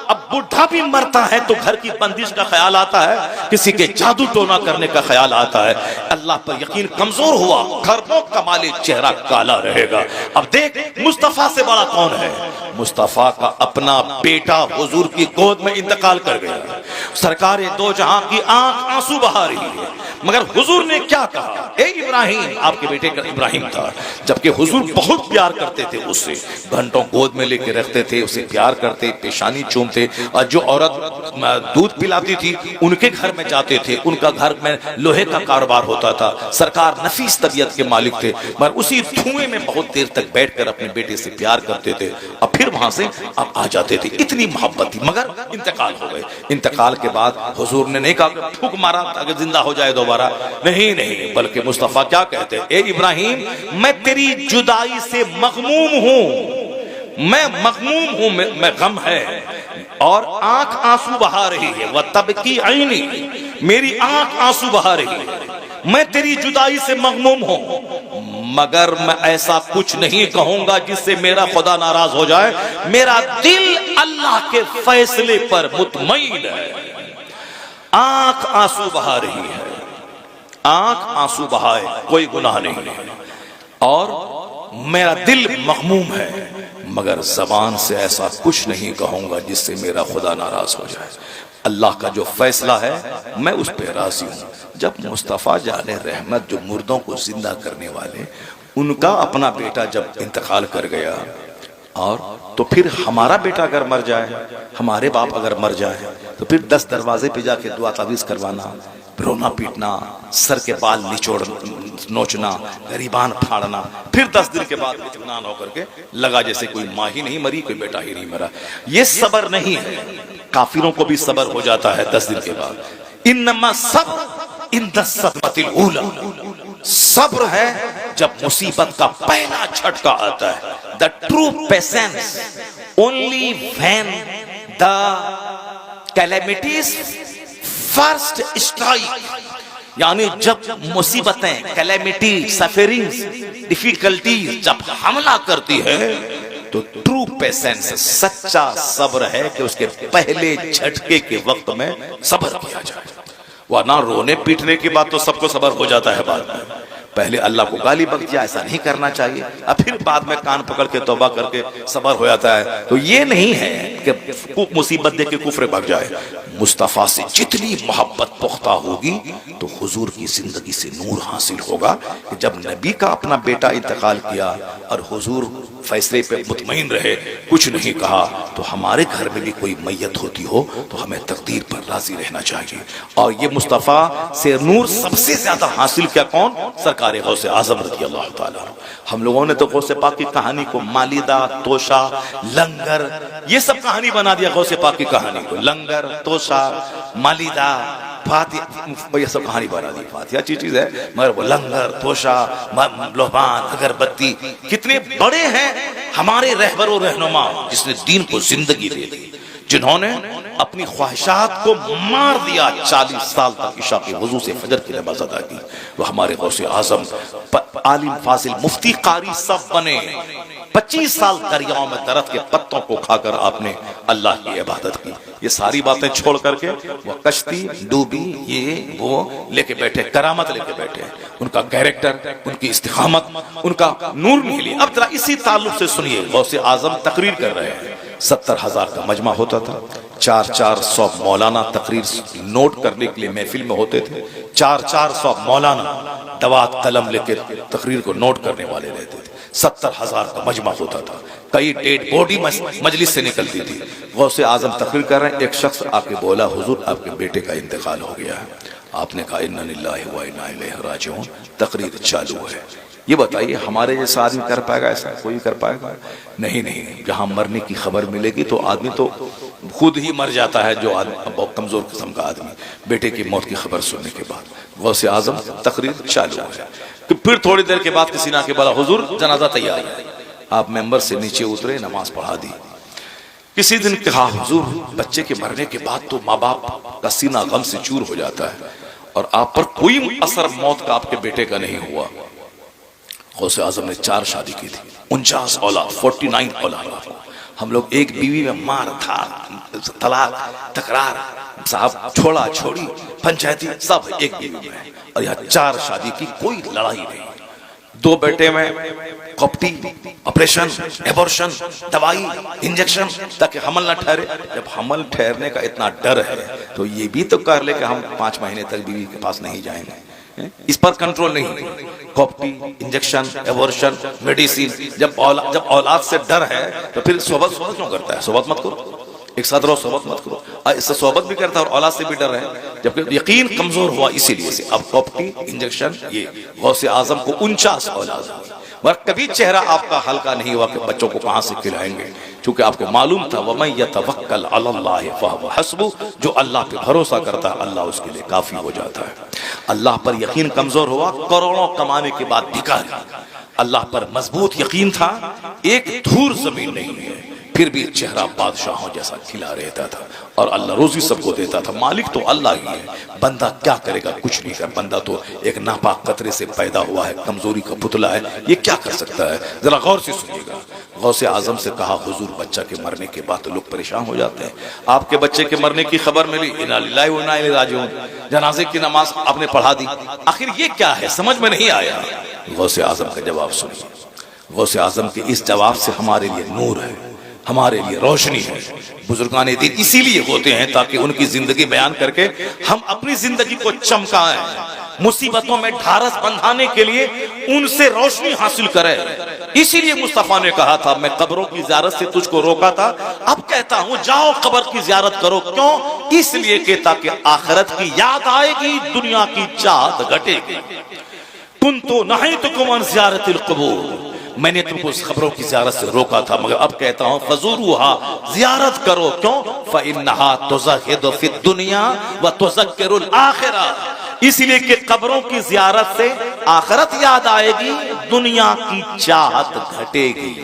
अब बुढ़ा भी मरता है तो घर की बंदिश का ख्याल आता है, किसी के जादू टोना करने का ख्याल आता है। अल्लाह पर यकीन कमजोर हुआ, खरबों कमाले चेहरा काला रहेगा। अब देख मुस्तफा से बड़ा कौन है। मुस्तफा का अपना बेटा हुजूर की गोद में इंतकाल कर गया। सरकार दो जहां की आंख आंसू बहा रही है, मगर हुजूर ने क्या कहा, ए इब्राहिम, आपके बेटे का इब्राहिम था, जबकि हुजूर बहुत प्यार करते थे उससे, घंटों गोद में लेके रखते थे, उसे प्यार करते, पेशानी चूमते। और जो औरत दूध पिलाती थी उनके घर में जाते थे, उनका घर में लोहे का कारोबार होता था। सरकार नफीस तबीयत के मालिक थे, मगर उसी धुएं में बहुत देर तक बैठकर अपने बेटे से प्यार करते थे और फिर वहां से अब आ जाते थे। इतनी मोहब्बत थी। मगर इंतकाल हो गए। इंतकाल के बाद हुजूर ने नहीं कहा फूंक मारा अगर जिंदा हो जाए दोबारा, नहीं नहीं, बल्कि मुस्तफा क्या कहते, ए इब्राहिम, मैं तेरी जुदाई से मगमूम हूं, मैं मगमूम हूं, मैं गम है और आंख आंसू बहा रही है। वह तब की आईनी, मेरी आंख आंसू बहा रही है, मैं तेरी जुदाई से मगमूम हूं, मगर मैं ऐसा कुछ नहीं कहूंगा जिससे मेरा खुदा नाराज हो जाए। मेरा दिल अल्लाह के फैसले पर मुतमईन है। आंख आंसू बहा रही है, आंख आंसू बहाए, कोई गुनाह नहीं है, और मेरा दिल मगमूम है, मगर जबान से ऐसा कुछ नहीं कहूंगा जिससे मेरा खुदा नाराज हो जाए। अल्लाह का जो फैसला है मैं उस पर राजी हूं। जब मुस्तफ़ा जाने रहमत, जो मुर्दों को जिंदा करने वाले, उनका अपना बेटा जब इंतकाल कर गया, और तो फिर हमारा बेटा अगर मर जाए, हमारे बाप अगर मर जाए, तो फिर 10 दरवाजे पे जाके दुआ तावीज़ करवाना, रोना पीटना, सर के बाल निचोड़ नोचना, गरीबान फाड़ना, फिर 10 दिन के बाद इत्मीनान होकर के लगा जैसे कोई माँ ही नहीं मरी, कोई बेटा ही नहीं मरा। ये सबर नहीं है। काफिरों को भी सबर हो जाता है 10 दिन के बाद। इन्नमा सब्र इंद सदमतिल ऊला, सब्र है जब मुसीबत का पहला झटका आता है। The true patience only when the calamities first strike, यानी जब मुसीबतें, कैलेमिटी, सफरिंग्स, डिफिकल्टीज जब हमला करती है तो ट्रू पेशेंस, सच्चा सब्र है कि उसके पहले झटके के वक्त में सब्र किया जाए। वरना रोने पीटने की बात तो सबको सब्र हो जाता है बाद में। पहले अल्लाह को गाली बक दिया, ऐसा नहीं करना चाहिए, और फिर बाद में कान पकड़ के तौबा करके सबर हो जाता है। तो ये नहीं है कि मुसीबत देख के कुफ्र भाग जाए। मुस्तफ़ा से जितनी मोहब्बत पुख्ता होगी तो हुजूर की जिंदगी से नूर हासिल होगा। कि जब नबी का अपना बेटा इंतकाल किया और हुजूर फैसले पे मुतमईन रहे, कुछ नहीं कहा, तो हमारे घर में भी कोई मैयत होती हो तो हमें तकदीर पर राजी रहना चाहिए। और ये मुस्तफ़ा से नूर सबसे ज्यादा हासिल किया कौन? सरकार गौसे आजम रज़ी अल्लाह ताला। हम लोगों ने तो गौसे पाक की कहानी को मालिदा, तोशा, लंगर, ये सब कहानी बना दिया। गौसे पाक की कहानी को लंगर, तोशा, मालिदा, फातिहा, ये सब कहानी बना दी। फातिहा अच्छी चीज है, मगर वो लंगर, तोशा, लोबान, अगरबत्ती कितने बड़े हैं हमारे रहबर और रहनुमा, जिसने दीन को जिंदगी दे दी, जिन्होंने अपनी ख्वाहिशात को मार दिया। 40 साल तक इशा के वजू से फजर की नमाज अदा की। वो हमारे गौसे आजम, आलिम, फाजिल, मुफ्ती, कारी सब बने। 25 साल दरियाओं में दरख्त के पत्तों को खाकर आपने अल्लाह की इबादत की। ये सारी बातें छोड़ करके वो कश्ती डूबी, ये वो लेके बैठे, करामत लेके बैठे। उनका कैरेक्टर, उनकी इस्तिकामत, उनका नूर मिली। अब जरा इसी ताल्लुक से सुनिए, गौसे आजम तकरीर कर रहे हैं। 70,000 का मजमा होता था। 400 मौलाना तकरीर नोट करने के लिए महफिल में होते थे। 400 मौलाना दवात कलम लेके तकरीर को नोट करने वाले रहते थे। 70,000 का मजमा होता था। कई डेड बॉडी मजलिस से निकलती थी। गौसे आजम तकरीर कर रहे हैं, एक शख्स आके बोला, हुजूर आपके बेटे का इंतकाल हो गया है। आपने कहा इन्ना लिल्लाहि व इन्ना इलैहि राजिऊन। तकरीर चालू है। ये बताइए हमारे जैसा आदमी कर पाएगा? ऐसा कोई कर पाएगा? नहीं नहीं। जहां मरने की खबर मिलेगी तो आदमी तो खुद ही मर जाता है, जो आदमी बहुत कमजोर किस्म का आदमी, बेटे की मौत की खबर सुनने के बाद। गौसे आजम तकरीर चालू है। फिर थोड़ी देर के बाद किसी ने आके बोला, हुजूर जनाजा तैयार है। आप मेंबर से नीचे उतरे, नमाज पढ़ा दी। किसी दिन कहा, हुजूर बच्चे के मरने के बाद तो माँ बाप का सीना गम से चूर हो जाता है और आप पर कोई असर मौत का आपके बेटे का नहीं हुआ। गौसे आजम ने 4 शादी की थी, 49 औलाद, 49 औलाद। हम लोग एक बीवी में मार था, तलाक, तकरार, साहब छोड़ा छोड़ी, पंचायती सब एक बीवी में। और यहाँ 4 शादी की, कोई लड़ाई नहीं। 2 बेटे में कॉप्टी, ऑपरेशन, एबॉर्शन, दवाई, इंजेक्शन, ताकि हमल न ठहरे। जब हमल ठहरने का इतना डर है तो ये भी तो कर ले कि हम 5 महीने तक बीवी के पास नहीं जाएंगे। इस पर कंट्रोल नहीं। कॉप्टी, इंजेक्शन, एबॉर्शन, मेडिसिन। जब औलाद से डर है तो फिर सोबत क्यों करता है? सोबत मत करो, एक साथ रहो, सोबत मत करो। इससे सोबत भी करता है और औलाद से भी डर है, जबकि यकीन कमजोर हुआ इसीलिए से। अब कॉप्टी, इंजेक्शन, ये गौसे आजम को 49 औलाद। मगर कभी चेहरा आपका हल्का नहीं हुआ कि बच्चों को कहां से खिलाएंगे, क्योंकि आपको मालूम था वमन यतवक्कल अलल्लाह फहुव हस्बुह, जो अल्लाह पे भरोसा करता है अल्लाह उसके लिए काफी हो जाता है। अल्लाह पर यकीन कमजोर हुआ, करोड़ों कमाने के बाद भिखारी। अल्लाह पर मजबूत यकीन था, एक धूर जमीन नहीं है, फिर भी चेहरा बादशाहों जैसा खिला रहता था और अल्लाह रोजी सबको देता था। मालिक तो अल्लाह ही है, बंदा क्या करेगा? कुछ नहीं कर। बंदा तो एक नापाक कतरे से पैदा हुआ है, कमजोरी का पुतला है, ये क्या कर सकता है? जरा गौर से सुनिएगा। गौसे आजम से कहा, हुजूर बच्चा के मरने के बाद तो लोग परेशान हो जाते हैं, आपके बच्चे के मरने की खबर मिली, इन्ना लिल्लाहि व इन्ना इलैहि राजिऊन, जनाजे की नमाज आपने पढ़ा दी, आखिर ये क्या है? समझ में नहीं आया। गौसे आजम का जवाब सुनिए। गौसे आजम के इस जवाब से हमारे लिए नूर है। हमारे लिए रोशनी है। बुजुर्गान दीन इसीलिए होते हैं ताकि उनकी जिंदगी बयान करके हम अपनी जिंदगी को चमकाएं, मुसीबतों में ढारस बंधाने के लिए उनसे रोशनी हासिल करें। इसीलिए मुस्तफा ने कहा था, मैं कब्रों की ज़ियारत से तुझको रोका था, अब कहता हूं जाओ कब्र की ज़ियारत करो। क्यों? इसलिए कि ताकि आखिरत की याद आएगी, दुनिया की चाहत घटेगी। कुन तो नहीं तो कुमन ज़ियारतिल क़ुबूर, मैंने तुमको उस खबरों की ज़ियारत से रोका था, मगर अब कहता हूं फज़ूरुहा, ज़ियारत करो। क्यों? फ़इन्नहा तुज़हिदु फ़िद दुनिया व तुज़क्किरुल आखिरा, इसलिए कि कब्रों की ज़ियारत से आखिरत याद आएगी, दुनिया की चाहत घटेगी।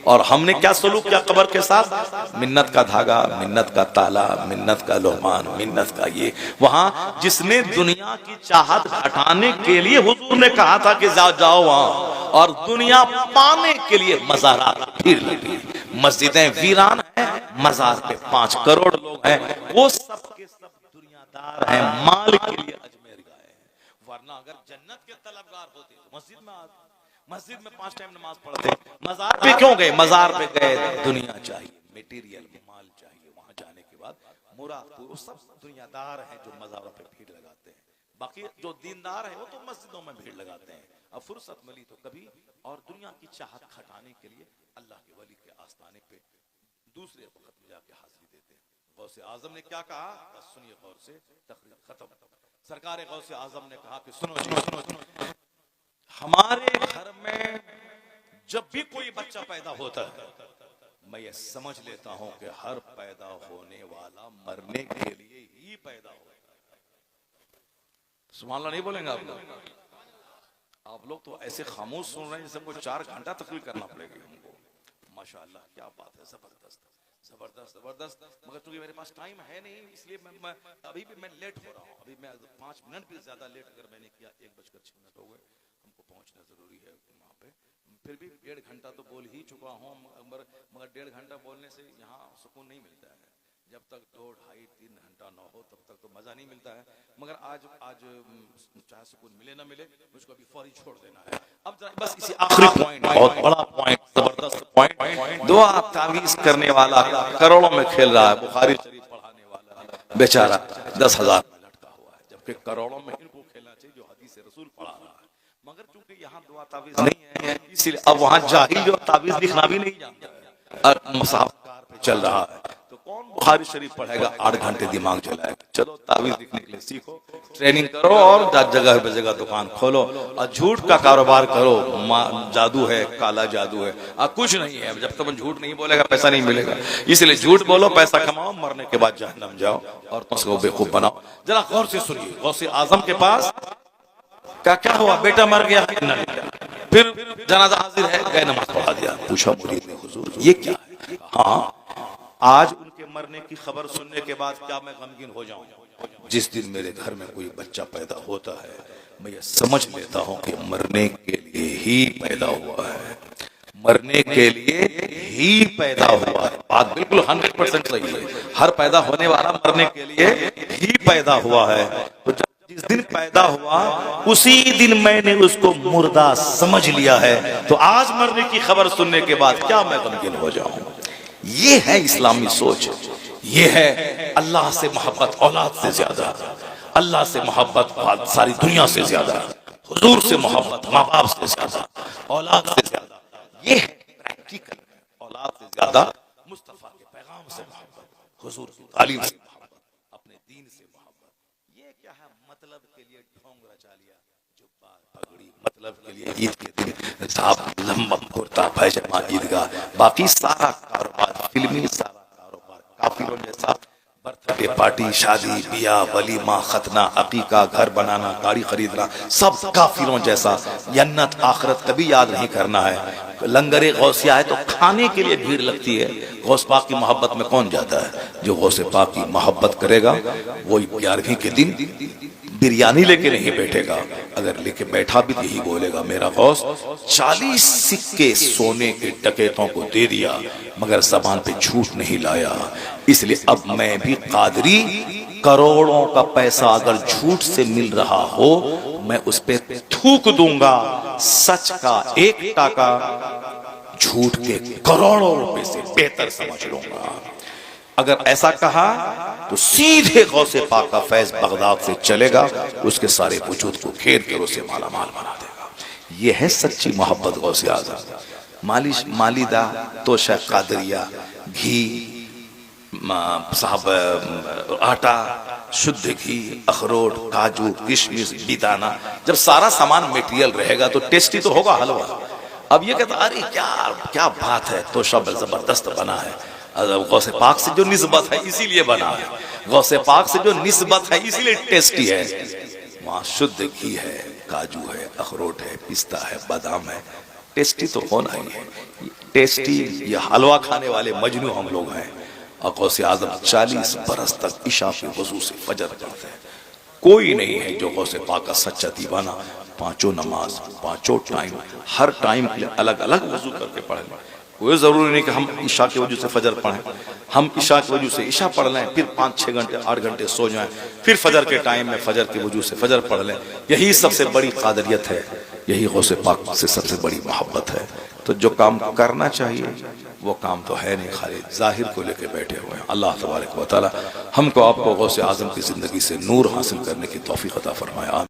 और हमने क्या सलूक किया कब्र के साथ? मिन्नत का धागा, मिन्नत का ताला, मिन्नत का लोहमान, मिन्नत का ये। वहां जिसने दुनिया की चाहत घटाने के लिए हुजूर ने कहा था कि जाओ वहां, और दुनिया पाने के लिए मज़ारात भीड़ लगी। मस्जिदें वीरान हैं, मज़ार पे 5 करोड़ लोग हैं, वो सब के सब दुनियादार हैं, माल के लिए अजमेर गए हैं। वरना अगर जन्नत के तलबगार होते तो मस्जिद में 5 टाइम नमाज पढ़ते। मजार पे क्यों गए? मजार पे गए दुनिया चाहिए, मटेरियल माल चाहिए। वहां जाने के बाद मुराद वो सब दुनियादार हैं जो मजारों पे भीड़ लगाते हैं। बाकी जो दीनदार है वो तो मस्जिदों में भीड़ लगाते हैं। अब फुर्सत मिली तो कभी और दुनिया की चाहत खटाने के लिए अल्लाह के वली के आस्थाने पे दूसरे वक्त में जाके हाजिरी देते हैं। गौसे आजम ने क्या कहा? बस सुनिए गौर से, तकरीर खत्म। सरकार गौसे आजम ने कहा कि सुनो जी, सुनो, हमारे घर में जब भी कोई बच्चा पैदा होता है, मैं ये समझ लेता हूं कि हर पैदा होने वाला मरने के लिए ही पैदा होता है। सुभान अल्लाह नहीं बोलेंगे आप लोग? आप लोग तो ऐसे खामोश सुन रहे हैं जैसे कोई 4 घंटा तकरीर करना पड़ेगी हमको। माशाअल्लाह, क्या बात है, जबरदस्त जबरदस्त जबरदस्त। मगर चूंकि मेरे पास टाइम है नहीं, इसलिए मैं अभी भी मैं लेट हो रहा हूँ। अभी मैं 5 मिनट भी ज्यादा लेट अगर मैंने किया, 1:06 हो गए, हमको पहुंचना जरूरी है वहां पे। फिर भी 1.5 घंटा तो बोल ही चुका हूँ, मगर 1.5 घंटा बोलने से यहाँ सुकून नहीं मिलता है। जब तक 2, 2.5, 3 घंटा ना हो तब तक तो मजा नहीं मिलता है। मगर आज चाहे सुकून मिले ना मिले, मुझको अभी फौरी छोड़ देना है। अब बस इसी आखिरी पॉइंट, बहुत बड़ा पॉइंट, जबरदस्त पॉइंट। दुआ तावीज करने वाला करोड़ों में खेल रहा है, बुखारी शरीफ पढ़ाने वाला बेचारा 10,000 में लटका हुआ है, जबकि करोड़ों में इनको खेलना चाहिए जो हदीस रसूल पढ़ा रहा है। मगर चूंकि यहाँ दुआ तावीज नहीं है, इसलिए अब वहां जाहिल जो तावीज लिखना भी नहीं जानता, मुसाफिर पे चल रहा है, तो कौन बुखारी शरीफ पढ़ेगा? 8 घंटे दिमाग चलाएगा। चलो तावीज लिखने के लिए सीखो, ट्रेनिंग करो, और जगह पे जगह दुकान खोलो और झूठ का कारोबार करो। जादू है, काला जादू है, कुछ नहीं है। जब तक झूठ नहीं बोलेगा पैसा नहीं मिलेगा। इसलिए झूठ बोलो, पैसा कमाओ, मरने के बाद जहन्नम जाओ और उसको बेवकूफ बनाओ। जरा गौर से सुनिए, गौसे आजम के पास क्या हुआ? बेटा मर गया, फिर जनाजा हाजिर है, गए नमाज पढ़ा दिया। पूछा मुरीद ने, हुजूर ये क्या है? हाँ, आज उनके मरने की खबर सुनने के बाद क्या मैं गमगीन हो जाऊं? जिस दिन मेरे घर में कोई बच्चा पैदा होता है, मैं ये समझ लेता हूं कि मरने के लिए ही पैदा हुआ है, मरने के लिए ही पैदा हुआ है। बात बिल्कुल 100% सही है। हर पैदा होने वाला मरने के लिए ही पैदा हुआ है। तो जिस दिन पैदा हुआ उसी दिन मैंने उसको मुर्दा समझ लिया है, तो आज मरने की खबर सुनने के बाद क्या मैं गमगीन हो जाऊं? ये है इस्लामी सोच, ये है अल्लाह से मोहब्बत औलाद से ज्यादा, अल्लाह से मोहब्बत सारी दुनिया से ज्यादा, हुजूर से मोहब्बत माँ बाप से ज्यादा, औलाद से ज्यादा। ये है प्रैक्टिकल, औलाद से ज्यादा मुस्तफा के पैगाम से मोहब्बत, हुजूर की तालीम से मोहब्बत, अपने दीन से मोहब्बत। ये क्या है? मतलब के लिए ढोंग रचा लिया, जुब्बा पगड़ी, मतलब के लिए ईद के दिन साहब लंबा कुर्ता पैजामा ईदगाह, बाकी सारा कारोबार फिल्मी, सारा कारोबार काफिरों जैसा। बर्थडे पार्टी, शादी, बियाह, वलीमा, खतना, अकीका, घर बनाना, गाड़ी खरीदना, सब काफिरों जैसा। जन्नत आखिरत कभी याद नहीं करना है। लंगरे गौसिया है तो खाने के लिए भीड़ लगती है। गौस पाक की मोहब्बत में कौन जाता है? जो गौसे पाक की मोहब्बत करेगा वही 11वीं के दिन बिरयानी लेके नहीं बैठेगा। अगर लेके बैठा भी यही बोलेगा, मेरा गौस 40 सिक्के सोने के डकैतों को दे दिया मगर ज़बान पे झूठ नहीं लाया। इसलिए अब मैं भी कादरी, करोड़ों का पैसा अगर झूठ से मिल रहा हो मैं उस पे थूक दूंगा। सच का 1 टाका झूठ के करोड़ों रुपए से बेहतर समझ लूंगा। अगर ऐसा कहा तो सीधे गौसे पाक का फैज बगदाद से चलेगा, उसके सारे वजूद को घेर कर उसे माला माल बना देगा। यह है सच्ची मोहब्बत गौसे आज़म। मालिश मालिदा तोशा कादरिया घी साहब आटा शुद्ध घी अखरोट काजू किशमिश बिदाना, जब सारा सामान मटेरियल रहेगा तो टेस्टी तो होगा हलवा। अब ये कहता अरे क्या क्या बात है, तो शब जबरदस्त बना है। गौसे पाक से जो निस्बत है इसीलिए बना है, गौसे पाक से जो निस्बत है इसीलिए टेस्टी है। वहाँ शुद्ध घी है, काजू है, अखरोट है, पिस्ता है, बादाम है, टेस्टी तो होना ही है। टेस्टी ये हलवा खाने वाले मजनू हम लोग हैं। और गौसे आज़म 40 बरस तक इशा के वजू से फजर पढ़ते हैं। कोई नहीं है जो गौसे पाक का सच्चा दीवाना पांचों नमाज पांचों टाइम हर टाइम के लिए अलग अलग वजू करके पढ़ लें। कोई जरूरी नहीं कि हम ईशा के वजू से फजर पढ़ें, हम ईशा के वजू से ईशा पढ़ लें, फिर 5-6 घंटे 8 घंटे सो जाएं, फिर फजर के टाइम में फजर के वजू से फजर पढ़ लें। यही सबसे बड़ी कादरियत है, यही गौसे पाक से सबसे बड़ी मोहब्बत है। तो जो काम करना चाहिए वो काम तो है नहीं, खाली जाहिर को लेके बैठे हुए हैं। अल्लाह तबारक व तआला हमको आपको गौसे आज़म की ज़िंदगी से नूर हासिल करने की तौफीक अता फरमाए।